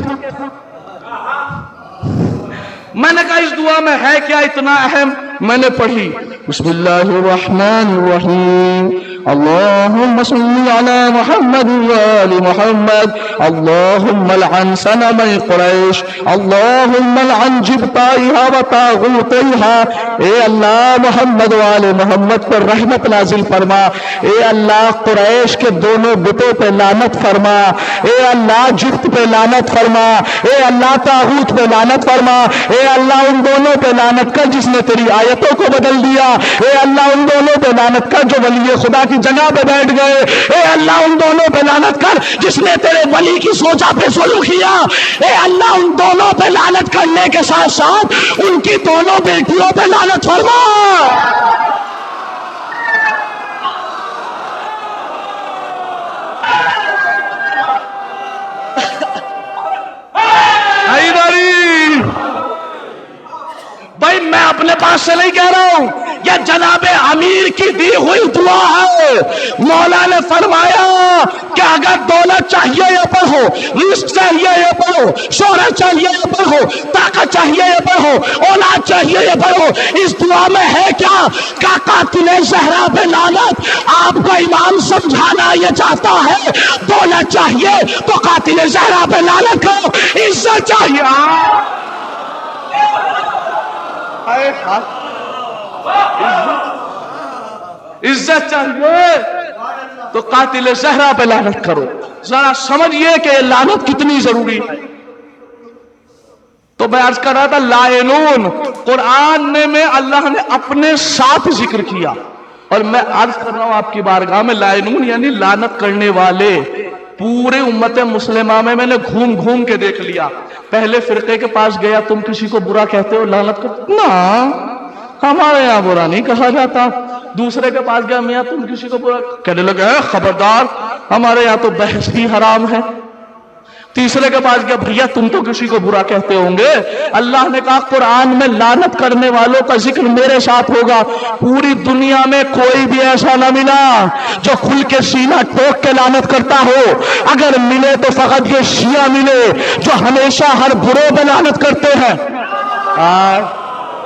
میں نے کہا اس دعا میں ہے کیا اتنا اہم؟ میں نے پڑھی بسم اللہ الرحمن الرحیم اللہم صلی علی محمد وآل محمد اللہم لعن صنم قریش اللہم لعن جبتائها وطاغوتها. اے اللہ محمد وآل محمد پر رحمت نازل فرما. اے اللہ قریش کے دونوں بتوں پہ لعنت فرما. اے اللہ جبت پہ لعنت فرما. اے اللہ طاغوت پہ لعنت فرما. اے اللہ ان دونوں پہ لعنت کر جس نے تیری آیتوں کو بدل دیا. اے اللہ ان دونوں پہ لعنت کر جو ولی خدا کی جگہ پہ بیٹھ گئے. اے اللہ ان دونوں پہ لعنت کر جس نے تیرے ولی کی سوچا پہ ظلم کیا. اے اللہ ان دونوں پہ لعنت کرنے کے ساتھ ساتھ ان کی دونوں بیٹیوں پہ لعنت فرما. بھائی میں اپنے پاس سے نہیں کہہ رہا ہوں, یہ جناب امیر کی دی ہوئی دعا ہے. مولا نے فرمایا کہ اگر دولت چاہیے یہ پڑھو, رزق چاہیے یہ پڑھو, شہرت چاہیے یہ پڑھو, طاقت چاہیے یہ پڑھو, اولاد چاہیے یہ پڑھو. اس دعا میں ہے کیا کہ قاتل زہرا پہ لعنت. آپ کو امام سمجھانا یہ چاہتا ہے دولت چاہیے تو قاتل زہرا پہ لعنت کرو, عزت چاہیے عزت چاہیے تو قاتل زہرا پہ لعنت کرو. ذرا سمجھئے کہ یہ لعنت کتنی ضروری ہے. تو میں عرض کر رہا تھا لائنون قرآن میں اللہ نے اپنے ساتھ ذکر کیا, اور میں عرض کر رہا ہوں آپ کی بارگاہ میں لائنون یعنی لعنت کرنے والے. پورے امت مسلمہ میں نے گھوم گھوم کے دیکھ لیا. پہلے فرقے کے پاس گیا, تم کسی کو برا کہتے ہو لعنت کرتے نا, ہمارے یہاں برا نہیں کہا جاتا. دوسرے کے پاس گیا, میاں تم کسی کو برا کہنے لگے خبردار ہمارے یہاں تو بحث ہی حرام ہے. تیسرے کے پاس گیا, بھیا تم تو کسی کو برا کہتے ہوں گے. اللہ نے کہا قرآن میں لعنت کرنے والوں کا ذکر میرے ساتھ ہوگا. پوری دنیا میں کوئی بھی ایسا نہ ملا جو کھل کے سینہ ٹھوک کے لعنت کرتا ہو. اگر ملے تو فقط یہ شیعہ ملے جو ہمیشہ ہر برے پہ لعنت کرتے ہیں,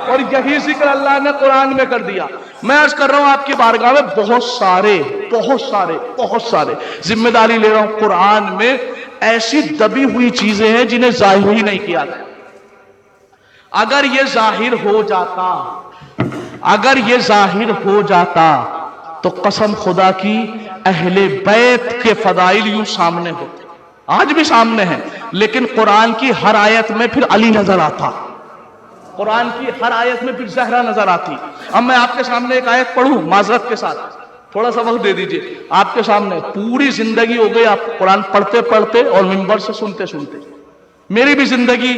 اور یہی ذکر اللہ نے قرآن میں کر دیا. میں عرض کر رہا ہوں آپ کی بارگاہ میں بہت سارے ذمہ داری لے رہا ہوں. قرآن میں ایسی دبی ہوئی چیزیں ہیں جنہیں ظاہر ہی نہیں کیا گیا. اگر یہ ظاہر ہو جاتا تو قسم خدا کی اہل بیت کے فضائل یوں سامنے ہوتے. آج بھی سامنے ہیں, لیکن قرآن کی ہر آیت میں پھر علی نظر آتا, قرآن کی ہر آیت میں پھر زہرا نظر آتی. اب میں آپ کے سامنے ایک آیت پڑھوں معذرت کے ساتھ, تھوڑا سا وقت دے دیجئے. آپ کے سامنے پوری زندگی ہو گئی آپ قرآن پڑھتے پڑھتے اور منبر سے سنتے سنتے. میری بھی زندگی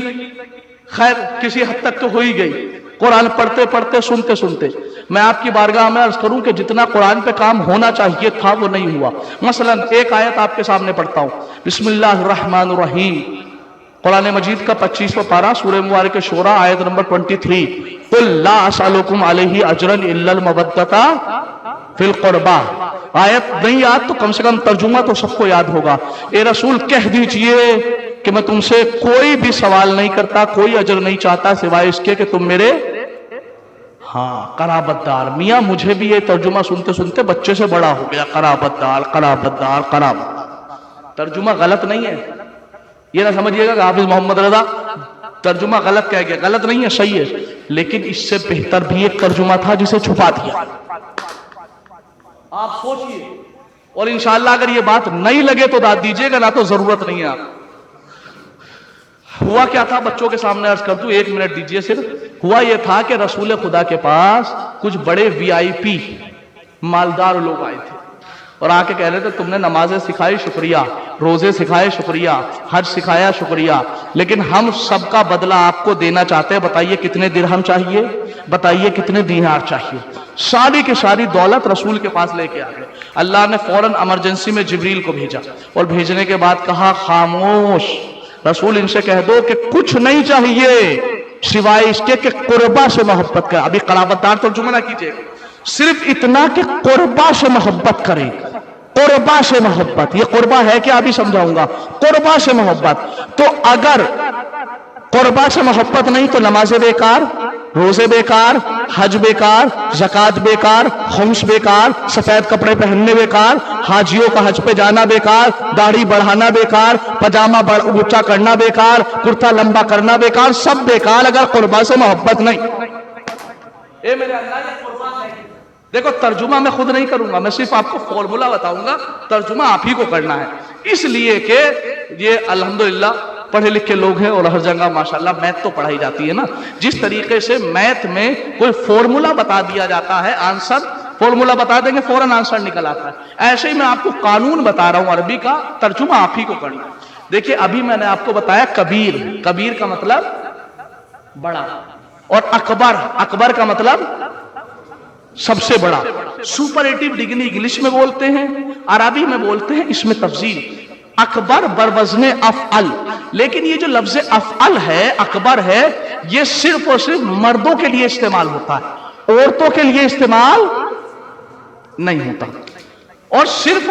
خیر کسی حد تک تو ہو ہی گئی قرآن پڑھتے پڑھتے سنتے سنتے. میں آپ کی بارگاہ میں عرض کروں کہ جتنا قرآن پہ کام ہونا چاہیے تھا وہ نہیں ہوا. مثلا ایک آیت آپ کے سامنے پڑھتا ہوں, بسم اللہ الرحمن الرحیم, قرآن مجید کا 25واں پارہ سورہ مبارکہ شورى آیت نمبر 23. قل لا اسألکم علیہ اجرا الا المودۃ فی القربہ. آیت نہیں یاد تو کم سے کم ترجمہ تو سب کو یاد ہوگا. اے رسول کہہ دیجئے کہ میں تم سے کوئی بھی سوال نہیں کرتا, کوئی اجر نہیں چاہتا سوائے اس کے کہ تم میرے قرابت دار. میاں مجھے بھی یہ ترجمہ سنتے سنتے بچے سے بڑا ہو گیا, قرابت دار. ترجمہ غلط نہیں ہے, یہ نہ سمجھیے گا کہ حافظ محمد رضا ترجمہ غلط کہہ گیا. غلط نہیں ہے, صحیح ہے, لیکن اس سے بہتر بھی ایک ترجمہ تھا جسے چھپا دیا. آپ سوچئے اور انشاءاللہ اگر یہ بات نہیں لگے تو داد دیجئے گا، نہ تو ضرورت نہیں ہے آپ. ہوا کیا تھا بچوں کے سامنے عرض کر دوں، 1 منٹ دیجئے صرف. ہوا یہ تھا کہ رسول خدا کے پاس کچھ بڑے VIP مالدار لوگ آئے تھے اور آ کے کہہ رہے تھے تم نے نمازیں سکھائی شکریہ، روزے سکھائے شکریہ، حج سکھایا شکریہ، لیکن ہم سب کا بدلہ آپ کو دینا چاہتے ہیں. بتائیے کتنے درہم چاہیے، بتائیے کتنے دینار چاہیے. ساری کی ساری دولت رسول کے پاس لے کے آ گئے. اللہ نے فوراً ایمرجنسی میں جبریل کو بھیجا اور بھیجنے کے بعد کہا خاموش، رسول ان سے کہہ دو کہ کچھ نہیں چاہیے سوائے اس کے کہ قربا سے محبت کرے. ابھی قرابت دار ترجمہ نہ کیجیے، صرف اتنا کہ قربا سے محبت کرے. قربا سے محبت، یہ قربا ہے کیا ابھی سمجھاؤں گا. قربا سے محبت، تو اگر قربا سے محبت نہیں تو نمازیں بیکار، روزے بیکار، حج بیکار، زکوٰۃ بیکار، خمس بیکار، سفید کپڑے پہننے بیکار، حاجیوں کا حج پہ جانا بیکار، داڑھی بڑھانا بیکار، پجامہ اونچا کرنا بیکار، کرتا لمبا کرنا بیکار، سب بیکار اگر قربا سے محبت نہیں. اے میرے اللہ یہ قربا نہیں. دیکھو ترجمہ میں خود نہیں کروں گا، میں صرف آپ کو فارمولا بتاؤں گا، ترجمہ آپ ہی کو کرنا ہے. اس لیے کہ یہ الحمدللہ پڑھے لکھے لوگ ہیں اور ہر جگہ ماشاءاللہ میتھ تو پڑھائی جاتی ہے نا. جس طریقے سے میتھ میں کوئی فارمولا بتا دیا جاتا ہے، آنسر فارمولا بتا دیں گے فوراً آنسر نکل آتا ہے، ایسے ہی میں آپ کو قانون بتا رہا ہوں عربی کا، ترجمہ آپ ہی کو کرنا. دیکھیے ابھی میں نے آپ کو بتایا کبیر، کبیر کا مطلب بڑا، اور اکبر، اکبر کا مطلب سب سے بڑا. سپرلیٹو ڈگری انگلش میں بولتے ہیں، عربی میں بولتے ہیں اس میں تفضیل. اکبر بروزن افعل، لیکن یہ جو لفظ افعل ہے، اکبر ہے، یہ صرف اور صرف مردوں کے لیے استعمال ہوتا ہے، عورتوں کے لیے استعمال نہیں ہوتا، اور صرف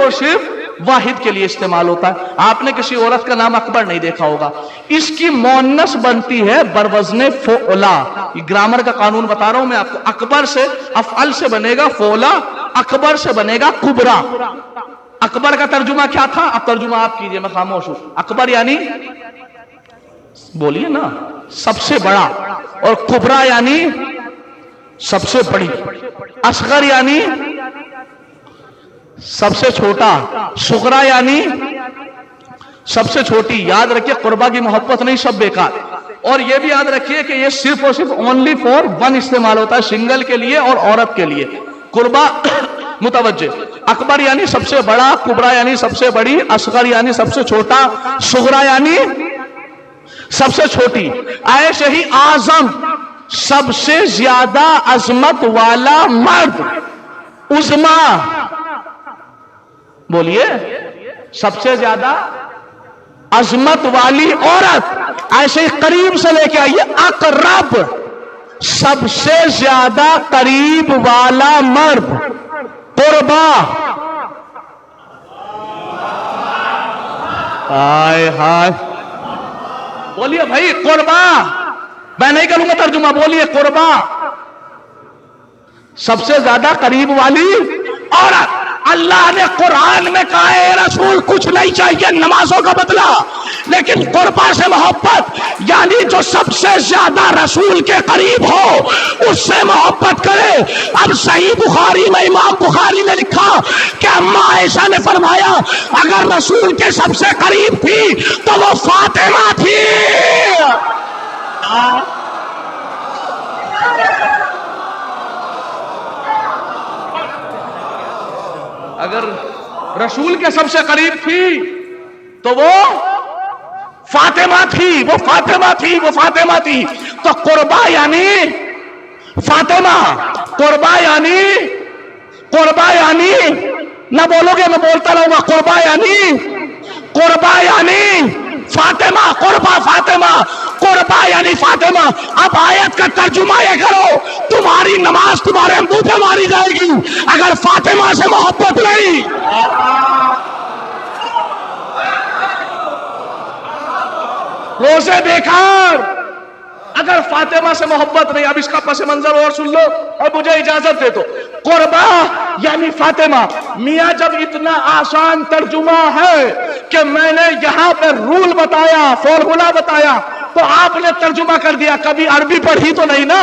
واحد کے لیے استعمال ہوتا ہے. آپ نے کسی عورت کا نام اکبر نہیں دیکھا ہوگا. اس کی مؤنث بنتی ہے بروزن فعلا. یہ گرامر کا قانون بتا رہا ہوں میں آپ کو. اکبر سے افعل سے بنے گا فعلا، اکبر سے بنے گا کبرا. اکبر کا ترجمہ کیا تھا؟ اب ترجمہ آپ کیجئے، میں خاموش ہوں. اکبر یعنی بولیے نا سب سے بڑا، اور کبرا یعنی سب سے بڑی، اصغر یعنی سب سے چھوٹا، صغرا یعنی سب سے چھوٹی. یاد رکھیے قربا کی محبت نہیں، سب بیکار. اور یہ بھی یاد رکھیے کہ یہ صرف اور صرف اونلی فار ون استعمال ہوتا ہے، سنگل کے لیے اور عورت کے لیے. قربا متوجہ. اکبر یعنی سب سے بڑا، کبرا یعنی سب سے بڑی، اصغر یعنی سب سے چھوٹا، صغرا یعنی سب سے چھوٹی. ایسے ہی اعظم سب سے زیادہ عظمت والا مرد، عظما بولیے سب سے زیادہ عظمت والی عورت. ایسے ہی قریب سے لے کے آئیے اقرب سب سے زیادہ قریب والا مرد، قربا. ہائے ہائے بولیے بھائی قربا. میں نہیں کروں گا ترجمہ، بولیے قربا سب سے زیادہ قریب والی عورت. اللہ نے قرآن میں کہا ہے رسول کچھ نہیں چاہیے نمازوں کا بدلہ، لیکن قربا سے محبت یعنی جو سب سے زیادہ رسول کے قریب ہو اس سے محبت کرے. اب صحیح بخاری میں امام بخاری نے لکھا کہ اماں عائشہ نے فرمایا اگر رسول کے سب سے قریب تھی تو وہ فاطمہ تھی. اگر رسول کے سب سے قریب تھی تو وہ فاطمہ تھی، وہ فاطمہ تھی، وہ فاطمہ تھی. تو قربا یعنی فاطمہ، قربا یعنی نہ بولو گے میں بولتا رہوں گا. قربا یعنی فاطمہ، قربا فاطمہ، قربا یعنی فاطمہ. اب آیت کا ترجمہ یہ کرو، تمہاری نماز تمہارے منہ پہ ماری جائے گی اگر فاطمہ سے محبت نہیں. روزے بیکار اگر فاطمہ سے محبت نہیں. اب اس کا پس منظر اور سن لو اور مجھے اجازت دے دو. قربا یعنی فاطمہ. میاں جب اتنا آسان ترجمہ ہے کہ میں نے یہاں پہ رول بتایا، فارمولا بتایا، تو آپ نے ترجمہ کر دیا. کبھی عربی پڑھی تو نہیں نا،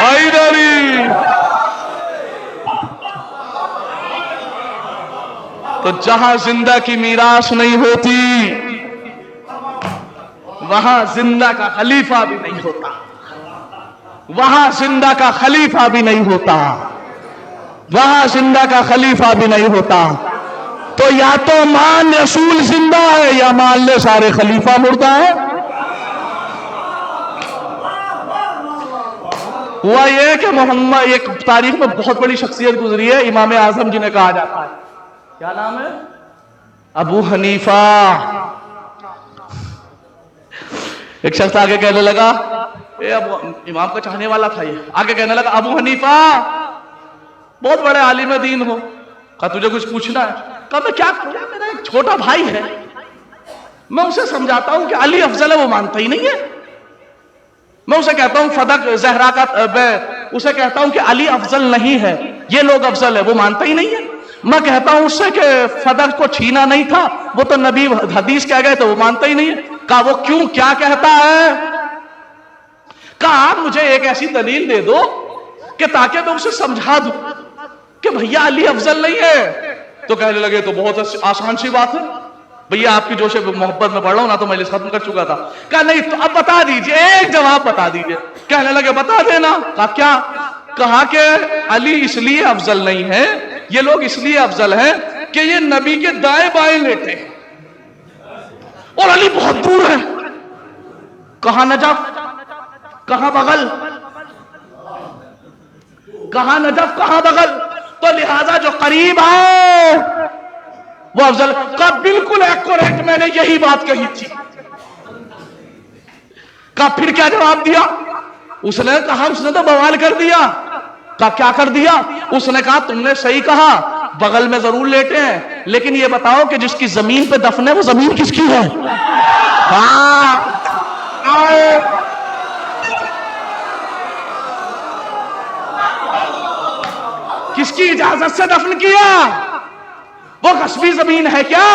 حیدری۔ تو جہاں زندہ کی میراث نہیں ہوتی وہاں زندہ کا خلیفہ بھی نہیں ہوتا، وہاں زندہ کا خلیفہ بھی نہیں ہوتا، وہاں زندہ کا خلیفہ بھی نہیں ہوتا۔ تو یا تو مان رسول زندہ ہے یا مان لے سارے خلیفہ مردہ ہے۔ ہوا یہ کہ محمد، ایک تاریخ میں بہت بڑی شخصیت گزری ہے، امام اعظم جنہیں کہا جاتا ہے، کیا نام ہے؟ ابو حنیفہ۔ ایک شخص آگے کہنے لگا، امام کا چاہنے والا تھا، یہ آگے کہنے لگا ابو حنیفہ بہت بڑے عالم دین ہو، کہا تجھے کچھ پوچھنا ہے؟ کہا میں کیا کروں، میرا ایک چھوٹا بھائی ہے، میں اسے سمجھاتا ہوں کہ علی افضل ہے، وہ مانتا ہی نہیں ہے۔ میں اسے کہتا ہوں فدق زہرا کا، اسے کہتا ہوں کہ علی افضل نہیں ہے، یہ لوگ افضل ہے، وہ مانتا ہی نہیں ہے۔ میں کہتا ہوں اس سے کہ فدق کو چھینا نہیں تھا، وہ تو نبی حدیث کہہ گئے تو وہ مانتا ہی نہیں ہے۔ کہا وہ کیوں، کیا کہتا ہے؟ کہا آپ مجھے ایک ایسی دلیل دے دو کہ تاکہ میں اسے سمجھا دوں کہ بھیا علی افضل نہیں ہے۔ تو کہنے لگے تو بہت آسان سی بات ہے بھیا، آپ کی جوش محبت میں پڑھ رہا ہوں نا، تو مجلس ختم کر چکا تھا۔ کہا نہیں تو اب بتا دیجئے، ایک جواب بتا دیجئے۔ کہنے لگے بتا دینا۔ کہا کیا؟ کہا کہ علی اس لیے افضل نہیں ہے، یہ لوگ اس لیے افضل ہیں کہ یہ نبی کے دائیں بائیں لیٹے ہیں اور علی بہت دور ہے۔ کہاں نجف، کہاں بغل، کہاں نجف، کہاں بغل، تو لہذا جو قریب ہے وہ افضل۔ کہا بالکل ایکوریٹ، میں نے یہی بات کہی تھی۔ کہا پھر کیا جواب دیا؟ اس نے کہا اس نے تو بوال کر دیا۔ کہا کیا کر دیا؟ اس نے کہا تم نے صحیح کہا، بغل میں ضرور لیٹے ہیں، لیکن یہ بتاؤ کہ جس کی زمین پہ دفن ہے وہ زمین کس کی ہے؟ کس کی اجازت سے دفن کیا؟ وہ غصبی زمین ہے کیا؟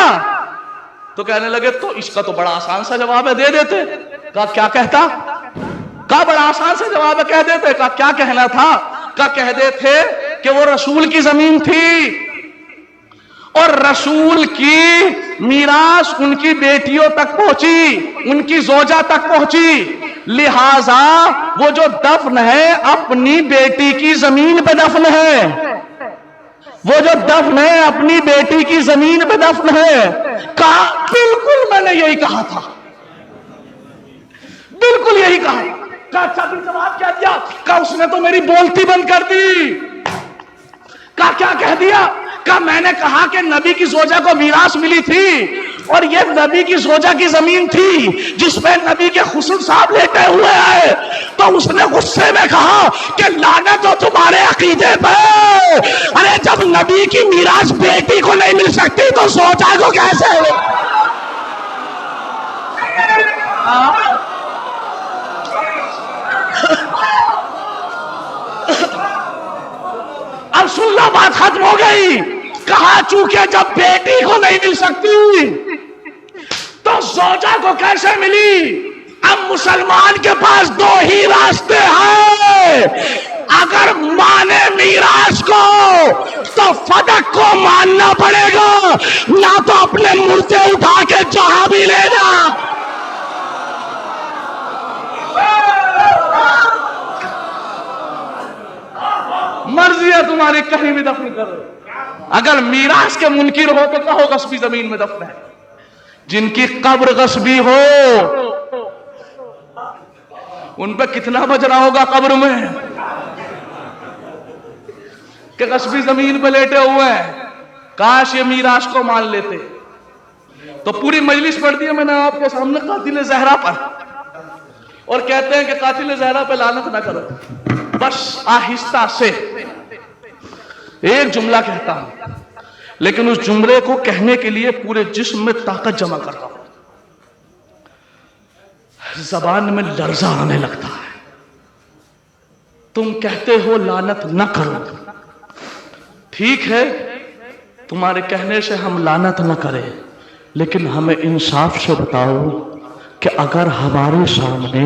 تو کہنے لگے تو اس کا تو بڑا آسان سا جواب ہے، دے دیتے۔ کہا کیا کہتا؟ کہا بڑا آسان سا جواب ہے، کہہ دیتے۔ کہا کیا کہنا تھا؟ کہا کہہ دیتے کہ وہ رسول کی زمین تھی اور رسول کی میراث ان کی بیٹیوں تک پہنچی، ان کی زوجہ تک پہنچی، لہذا وہ جو دفن ہے اپنی بیٹی کی زمین پہ دفن ہے، وہ جو دفن ہے اپنی بیٹی کی زمین پہ دفن ہے۔ کہا بالکل میں نے یہی کہا تھا، بالکل یہی کہا۔ کہا اچھا پھر جواب کیا دیا؟ کہا اس نے تو میری بولتی بند کر دی۔ کہا کیا کہہ دیا؟ کہا میں نے کہا کہ نبی کی زوجہ کو میراث ملی تھی اور یہ نبی کی زوجہ کی زمین تھی جس میں نبی کے خسر صاحب لیٹے ہوئے ہیں۔ تو اس نے غصے میں کہا کہ لعنت ہو تمہارے عقیدے پہ، ارے جب نبی کی میراث بیٹی کو نہیں مل سکتی تو زوجہ کو کیسے؟ اب سن لو، بات ختم ہو گئی۔ کہا چونکہ جب بیٹی کو نہیں مل سکتی تو زوجہ کو کیسے ملی؟ اب مسلمان کے پاس دو ہی راستے ہیں، اگر مانے میراث کو تو فدق کو ماننا پڑے گا، نہ تو اپنے مردے اٹھا کے جہاں بھی لے جا۔ مرضی ہے تمہاری، کہیں بھی دفن کرو۔ اگر میراث کے منکر ہو تو کہو غصبی زمین میں دفن ہے۔ جن کی قبر غصبی ہو ان پہ کتنا بج رہا ہوگا قبر میں کہ غصبی زمین پہ لیٹے ہوئے ہیں۔ کاش یہ میراث کو مان لیتے تو پوری مجلس پڑھ دی ہے میں نے آپ کے سامنے قاتل زہرا پر، اور کہتے ہیں کہ قاتل زہرا پہ لعنت نہ کرو، بس آہستہ سے ایک جملہ کہتا ہوں، لیکن اس جملے کو کہنے کے لیے پورے جسم میں طاقت جمع کرتا ہوں، زبان میں لرزہ آنے لگتا ہے۔ تم کہتے ہو لعنت نہ کرو، ٹھیک ہے تمہارے کہنے سے ہم لعنت نہ کریں، لیکن ہمیں انصاف سے بتاؤ کہ اگر ہمارے سامنے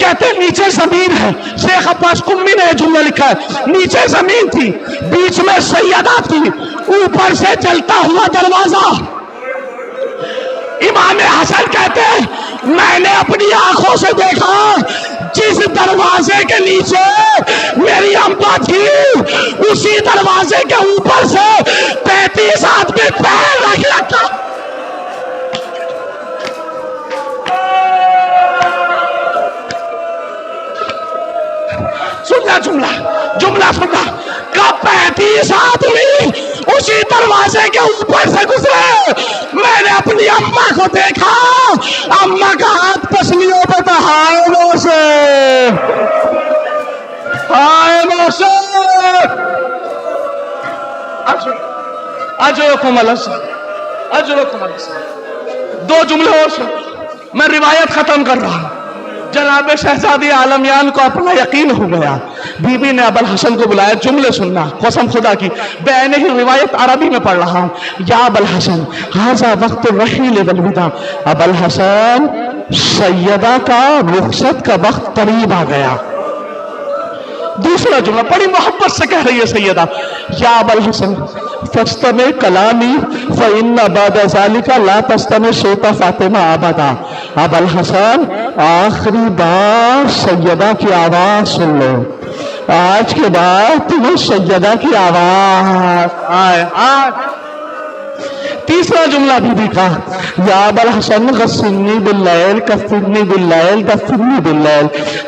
کہتے نیچے زمین ہے. شیخ عباس قمی نے یہ جملہ لکھا ہے, نیچے زمین تھی, بیچ میں سیدہ تھی, اوپر سے جلتا ہوا دروازہ. امام حسن کہتے ہیں میں نے اپنی آنکھوں سے دیکھا جس دروازے کے نیچے میری اماں تھی اسی دروازے کے اوپر سے 35 آدمی پیر رکھ رکھا. سننا جملہ سننا کا 35 آدمی اسی دروازے کے اوپر سے گزرے. میں نے اپنی اماں کو دیکھا, اماں کا ہاتھ پسلیوں پہ تھا, ہائے موسے ہائے موسے. اجرکم اللہ. دو جملے اور سن, میں روایت ختم کر رہا ہوں. جناب شہزادی عالمیان کو اپنا یقین ہو گیا, بی بی نے ابوالحسن کو بلایا. جملے سننا قسم خدا کی, میں نے ہی روایت عربی میں پڑھ رہا ہوں. یا ابوالحسن ھذا وقت الرحیل والوداع. ابوالحسن سیدہ کا رخصت کا وقت قریب آ گیا. دوسرا جملہ بڑی محبت سے کہہ رہی ہے سیدہ, یا ابوالحسن فاستمع کلامی فإن بعد ذلك لا تستمع صوت فاطمہ ابدا. ابوالحسن آخری بار سیدہ کی آواز سن لو, آج کے بعد تمہیں سیدہ کی آواز آئے. تیسرا جملہ بی بی کا, یا ابوالحسن غسلنی باللیل کفنی باللیل دفنی باللیل.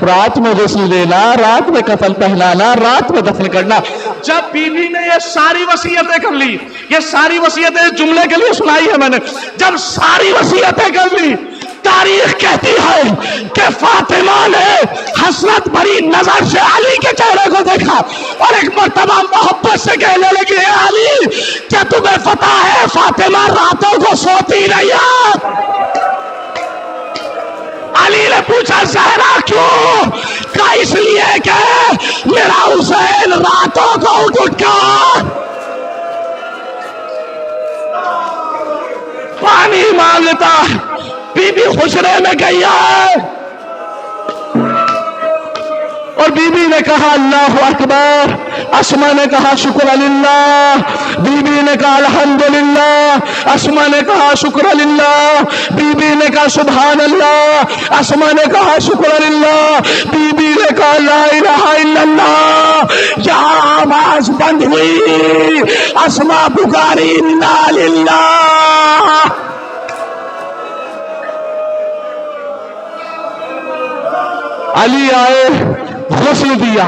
رات میں غسل دینا, رات میں کفن پہنانا, رات میں دفن کرنا. جب بی بی نے یہ ساری وصیتیں کر لی, یہ ساری وصیتیں اس جملے کے لیے سنائی ہے میں نے, جب ساری وصیتیں کر لی, تاریخ کہتی ہے کہ فاطمہ نے حسرت بھری نظر سے علی کے چہرے کو دیکھا اور ایک مرتبہ محبت سے کہنے لگی, اے علی کیا تمہیں پتا ہے فاطمہ راتوں کو سوتی نہیں ہے؟ علی نے پوچھا زہرا کیوں؟ کہا اس لیے کہ میرا حسین راتوں کو اٹھ کر پانی مانگتا. بی بی حجرے میں گئی ہے اور بی بی نے کہا اللہ اکبر. اسما نے کہا شکر للہ. بی بی نے کہا الحمدللہ. اسما نے کہا شکر للہ. بی بی نے کہا سبحان اللہ. اسما نے کہا شکر للہ. بی بی نے کہا لا الہ الا اللہ. یہاں آواز بند ہوئی, اسما پکاری انا للہ. علی آئے, غسل دیا,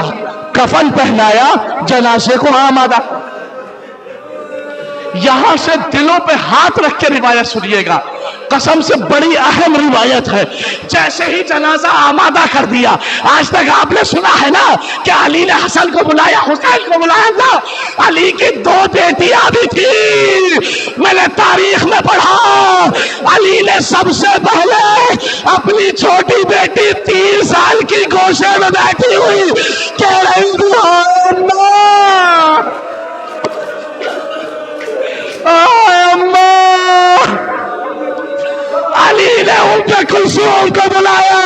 کفن پہنایا, جنازے کو آمادہ. یہاں سے دلوں پہ ہاتھ رکھ کے روایت سنیے گا, قسم سے بڑی اہم روایت ہے. جیسے ہی جنازہ آمادہ کر دیا, آج تک آپ نے سنا ہے نا کہ علی نے حسن کو بلایا, حسین کو بلایا تھا. علی کی 2 بیٹیاں بھی تھی. میں نے تاریخ میں پڑھا, علی نے سب سے پہلے اپنی چھوٹی بیٹی 3 سال کی گوشے میں بیٹھی ہوئی کہہ رہی تھی علی نے ان پہ کلثوم کو بلایا,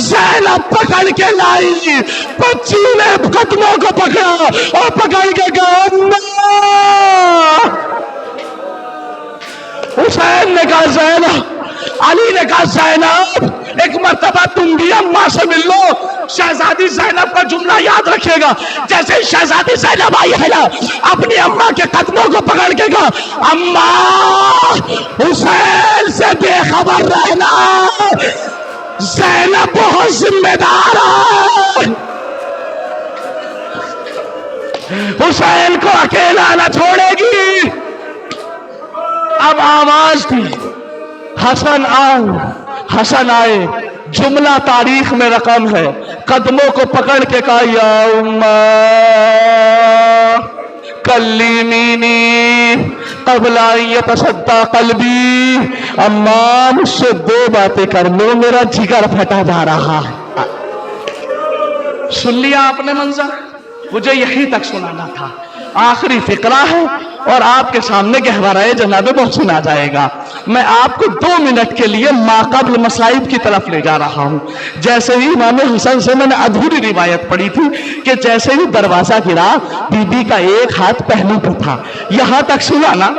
زینب پکڑ کے لائی, بچی نے قدموں کو پکڑا اور پکڑ کے کہا اماں. حسین نے کہا زینب, علی نے کہا زینب ایک مرتبہ تم بھی اماں سے مل لو. شہزادی زینب کا جملہ یاد رکھے گا, جیسے شہزادی زینب آئی ہے نا, اپنی اماں کے قدموں کو پکڑ کے کہا اماں حسین سے بے خبر رہنا, زینب بہت ذمہ دار ہے, حسین کو اکیلا نہ چھوڑے گی. اب آواز تھی, حسن آئے. جملہ تاریخ میں رقم ہے, قدموں کو پکڑ کے کہا یا اماں کلیمینی قبل ان یتصدع قلبی. اماں مجھ سے 2 باتیں کر لو, میرا جگر پھٹا جا رہا ہے. سن لیا آپ نے منظر, مجھے یہی تک سنانا تھا. آخری فقرہ ہے اور آپ کے سامنے گہوارۂ جناب بہت سنا جائے گا. میں آپ کو 2 منٹ کے لیے ماقبل مصائب کی طرف لے جا رہا ہوں. جیسے ہی امام حسن سے میں نے ادھوری روایت پڑھی تھی کہ جیسے ہی دروازہ گرا بی بی کا ایک ہاتھ پہلو پہ تھا. یہاں تک سنا نا؟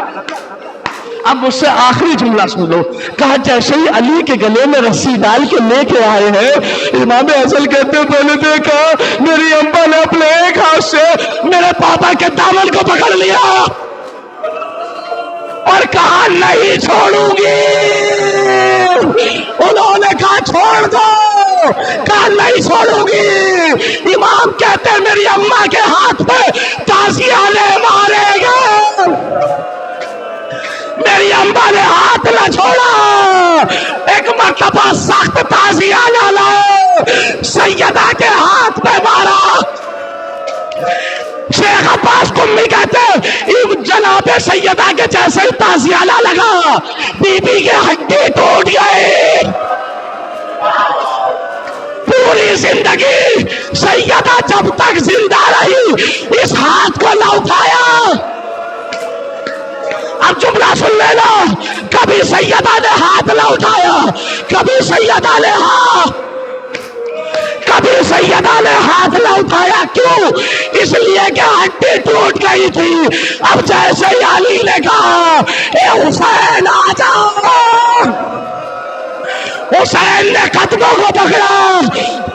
اب مجھ سے آخری جملہ سن لو. کہا جیسے ہی علی کے گلے میں رسی ڈال کے لے کے آئے ہیں امام حسن کہتے ہیں میں نے دیکھا میری اماں نے اپنے ایک ہاتھ سے میرے پاپا کے دامن کو پکڑ لیا اور کہا نہیں چھوڑوں گی. انہوں نے کہا چھوڑ دو، کہا نہیں چھوڑوں گی. امام کہتے ہیں میری اماں کے ہاتھ پہ تازیہ نے مارے گا. میری اماں نے ہاتھ نہ چھوڑا. ایک مرتبہ سخت تازیہ ڈالا، سیدہ کے ہاتھ پہ مارا. شیخ عباس قمی کہتے ہیں جناب سیدہ کے جیسے ہی تازیہ لگا بی بی کے ہڈی ٹوٹ گئے. پوری زندگی سیدہ جب تک زندہ رہی اس ہاتھ کو نہ اٹھایا. اب جملہ سن لینا، کبھی سیدہ نے ہاتھ نہ اٹھایا، کبھی سیدہ نے ہاتھ نہ اٹھایا. کیوں؟ اس لیے کہ ہڈی ٹوٹ گئی تھی. اب جیسے ہی علی نے کہا اے حسین آ جاؤ، حسین نے قدموں کو پکڑا.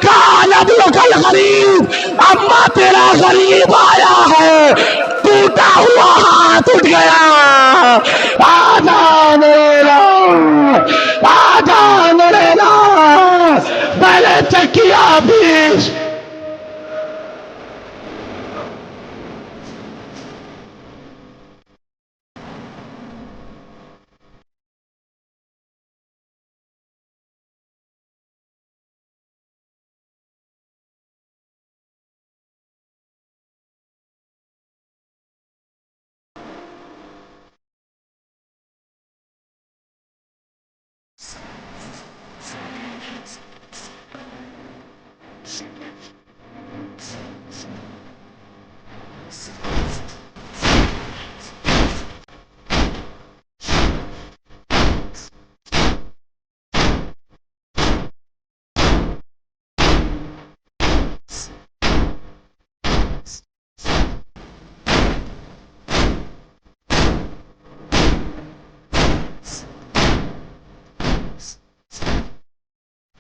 کہا نبلک الغریب، اما تیرا غریب آیا ہے. ٹوٹا ہوا ہاتھ اٹھ گیا. آجان لینا، آجان لینا. میں نے چکیا بیش